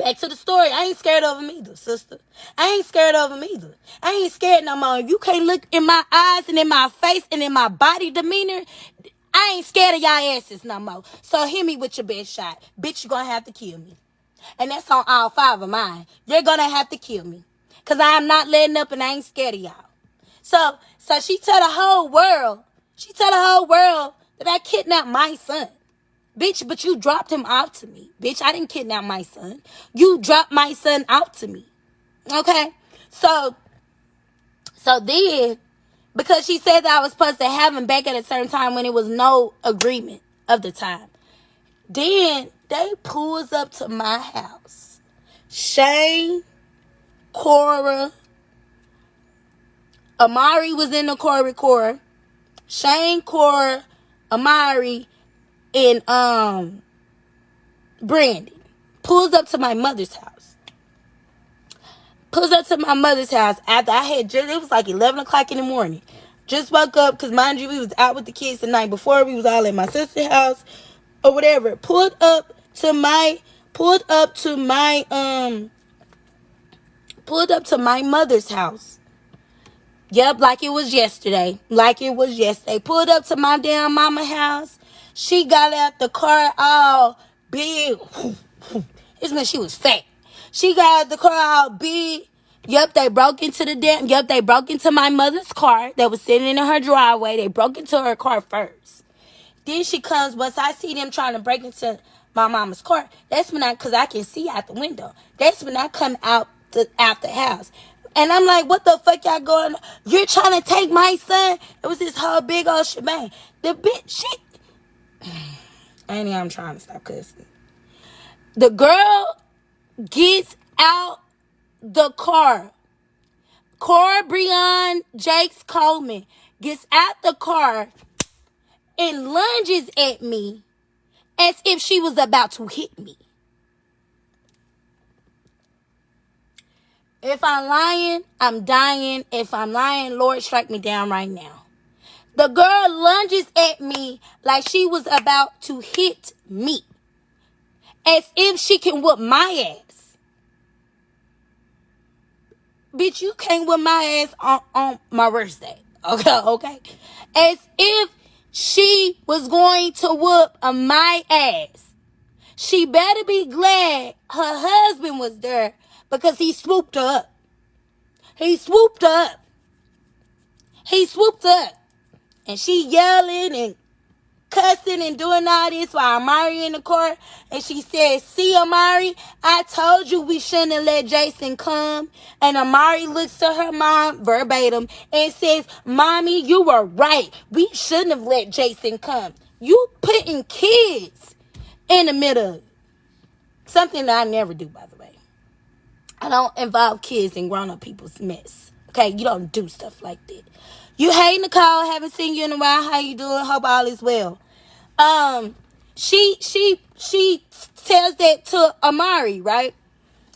I ain't scared of him either, sister. I ain't scared of him either. I ain't scared no more. If you can't look in my eyes and in my face and in my body demeanor, I ain't scared of y'all asses no more. So hit me with your best shot. Bitch, you're going to have to kill me. And that's on all 5 of mine. You're going to have to kill me. Because I'm not letting up and I ain't scared of y'all. So she tell the whole world that I kidnapped my son. Bitch, but you dropped him off to me. Bitch, I didn't kidnap my son. You dropped my son out to me. Okay? So then, because she said that I was supposed to have him back at a certain time when it was no agreement of the time. Then they pulls up to my house. Shane, Cora, Amari was in the Cora. Shane, Cora, Amari, and Brandon pulls up to my mother's house. After I had just, it was like 11 o'clock in the morning. Just woke up, because mind you, we was out with the kids the night before. We was all at my sister's house or whatever. Pulled up to my mother's house. Yep, like it was yesterday. Pulled up to my damn mama house. She got out the car all big. This meant she was fat. She got out the car all big. They broke into my mother's car that was sitting in her driveway. They broke into her car first. Then she comes, once I see them trying to break into my mama's car, that's when because I can see out the window. That's when I come out the house. And I'm like, what the fuck y'all going on? You're trying to take my son? It was this whole big old shebang. The bitch, I'm trying to stop cussing. The girl gets out the car. Cora Breon Jakes Coleman gets out the car and lunges at me as if she was about to hit me. If I'm lying, I'm dying. If I'm lying, Lord, strike me down right now. The girl lunges at me like she was about to hit me. As if she can whoop my ass. Bitch, you can't whoop my ass on my worst day. Okay? As if she was going to whoop my ass. She better be glad her husband was there, because he swooped her up. He swooped up. And she yelling and cussing and doing all this while Amari in the car. And she said, see, Amari, I told you we shouldn't have let Jason come. And Amari looks to her mom verbatim and says, Mommy, you were right. We shouldn't have let Jason come. You putting kids in the middle of it. Something that I never do, by the way. I don't involve kids in grown-up people's mess. Okay, you don't do stuff like that. You, hey, Nicole, haven't seen you in a while. How you doing? Hope all is well. She tells that to Amari, right?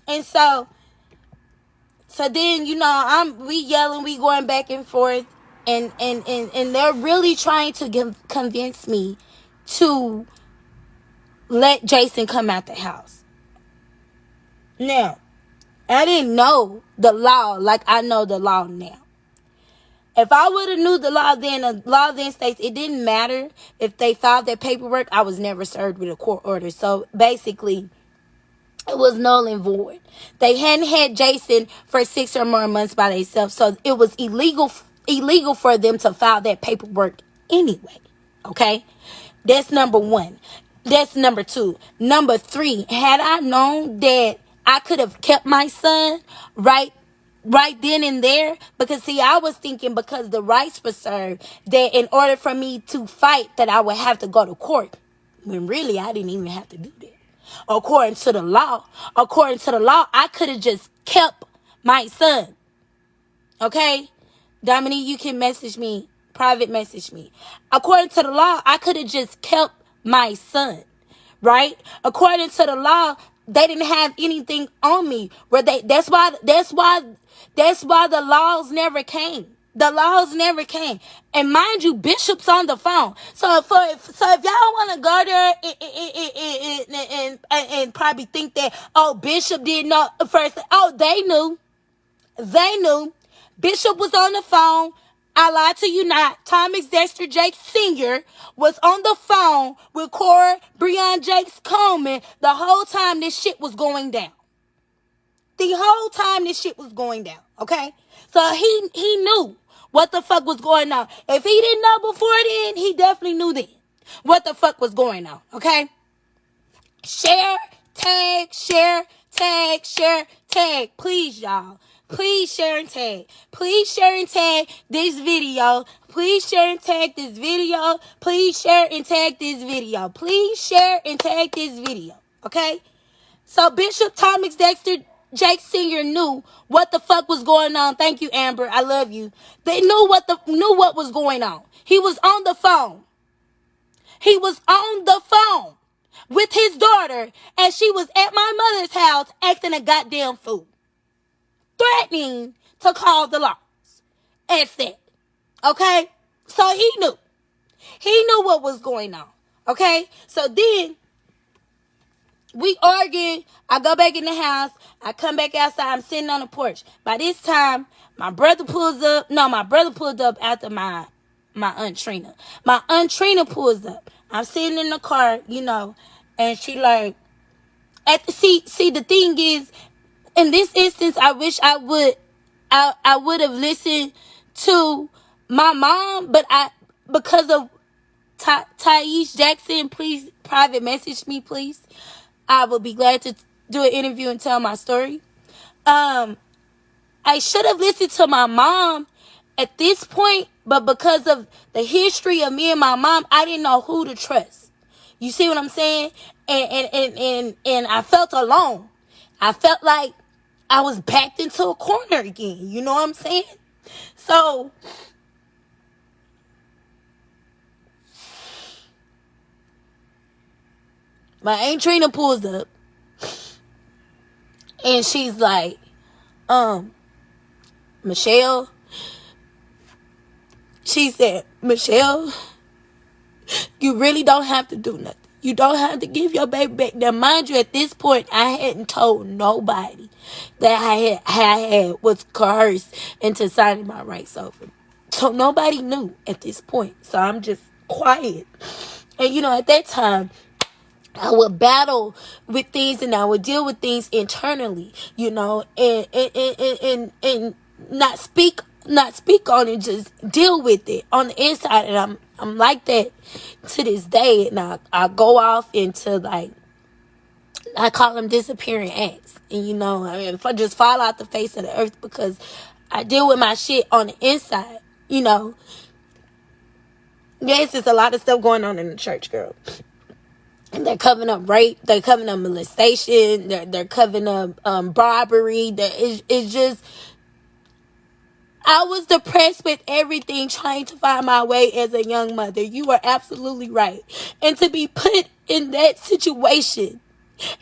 And so then, we yelling, we going back and forth, and they're really trying to convince me to let Jason come out the house. Now, I didn't know the law like I know the law now. If I would have knew the law then states it didn't matter if they filed their paperwork. I was never served with a court order. So basically, it was null and void. They hadn't had Jason for 6 or more months by themselves. So it was illegal for them to file that paperwork anyway. Okay? That's number 1. That's number 2. Number 3, had I known that I could have kept my son right then and there, because see, I was thinking because the rights were served that in order for me to fight that I would have to go to court, when really I didn't even have to do that. According to the law, I could have just kept my son. Okay? Dominique, you can message me, private message me. According to the law, I could have just kept my son, right? According to the law, they didn't have anything on me. That's why the laws never came. The laws never came. And mind you, Bishop's on the phone. So if y'all want to go there and probably think that, oh, Bishop didn't know first. Oh, they knew. They knew. Bishop was on the phone. I lied to you not. Thomas Dexter Jakes Sr. was on the phone with Cora Breon Jakes Coleman the whole time this shit was going down. The whole time this shit was going down. Okay? So he knew what the fuck was going on. If he didn't know before then, he definitely knew then what the fuck was going on. Okay? Share, tag, share, tag, share, tag. Please, y'all. Please share and tag. Please share and tag this video. Please share and tag this video. Please share and tag this video. Please share and tag this video. Okay? So Bishop Thomas Dexter Jake Sr. knew what the fuck was going on. Thank you, Amber. I love you. They knew what was going on. He was on the phone. He was on the phone with his daughter, and she was at my mother's house acting a goddamn fool, threatening to call the laws. That's that. Okay? So he knew. He knew what was going on. Okay? So then we arguing. I go back in the house. I come back outside. I'm sitting on the porch. By this time, my brother pulled up after my Aunt Trina. My Aunt Trina pulls up. I'm sitting in the car, and she like, see, the thing is, in this instance, I wish I would have listened to my mom, but because of Thais Jackson, please private message me, please. I will be glad to do an interview and tell my story. I should have listened to my mom at this point, but because of the history of me and my mom, I didn't know who to trust. You see what I'm saying? And I felt alone. I felt like I was backed into a corner again. You know what I'm saying? So my Aunt Trina pulls up and she's like, Michelle. She said, Michelle, you really don't have to do nothing. You don't have to give your baby back. Now, mind you, at this point, I hadn't told nobody that I had was coerced into signing my rights over. So nobody knew at this point. So I'm just quiet. And, at that time, I would battle with things and I would deal with things internally, and not speak on it, just deal with it on the inside. And I'm like that to this day. And I go off into, like, I call them disappearing acts. And if I just fall out the face of the earth, because I deal with my shit on the inside, Yes, there's a lot of stuff going on in the church, girl. And they're covering up rape. They're covering up molestation. They're covering up robbery. It's just, I was depressed with everything, trying to find my way as a young mother. You are absolutely right. And to be put in that situation,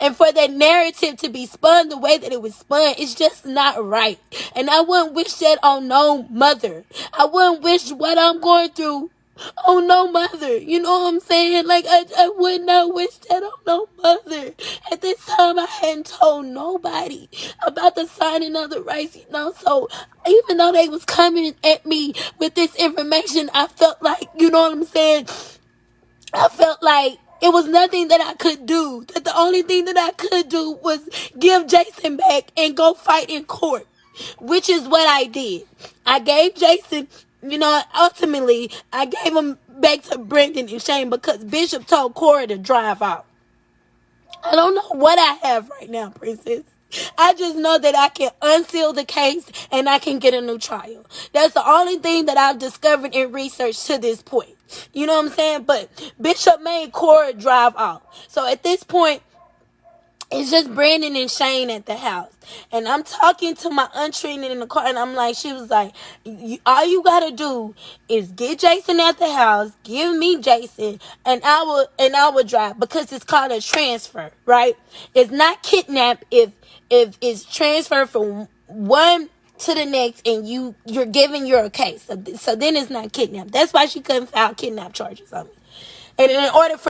and for that narrative to be spun the way that it was spun, it's just not right. And I wouldn't wish that on no mother. I wouldn't wish what I'm going through on no mother. You know what I'm saying? Like, I would not wish that on no mother. At this time, I hadn't told nobody about the signing of the rights, So even though they was coming at me with this information, I felt like, you know what I'm saying? I felt like it was nothing that I could do. That the only thing that I could do was give Jason back and go fight in court, which is what I did. I gave Jason, ultimately, I gave him back to Brendan and Shane because Bishop told Cora to drive out. I don't know what I have right now, princess. I just know that I can unseal the case and I can get a new trial. That's the only thing that I've discovered in research to this point. You know what I'm saying? But Bishop made Cora drive out. So at this point, It's just Brandon and Shane at the house. And I'm talking to my aunt Trina in the car, and I'm like, she was like, all you gotta do is get Jason at the house, give me Jason, and I will drive, because it's called a transfer, right? It's not kidnap if it's transfer from one to the next, and you're giving your case. So then it's not kidnap. That's why she couldn't file kidnap charges on me. And in order for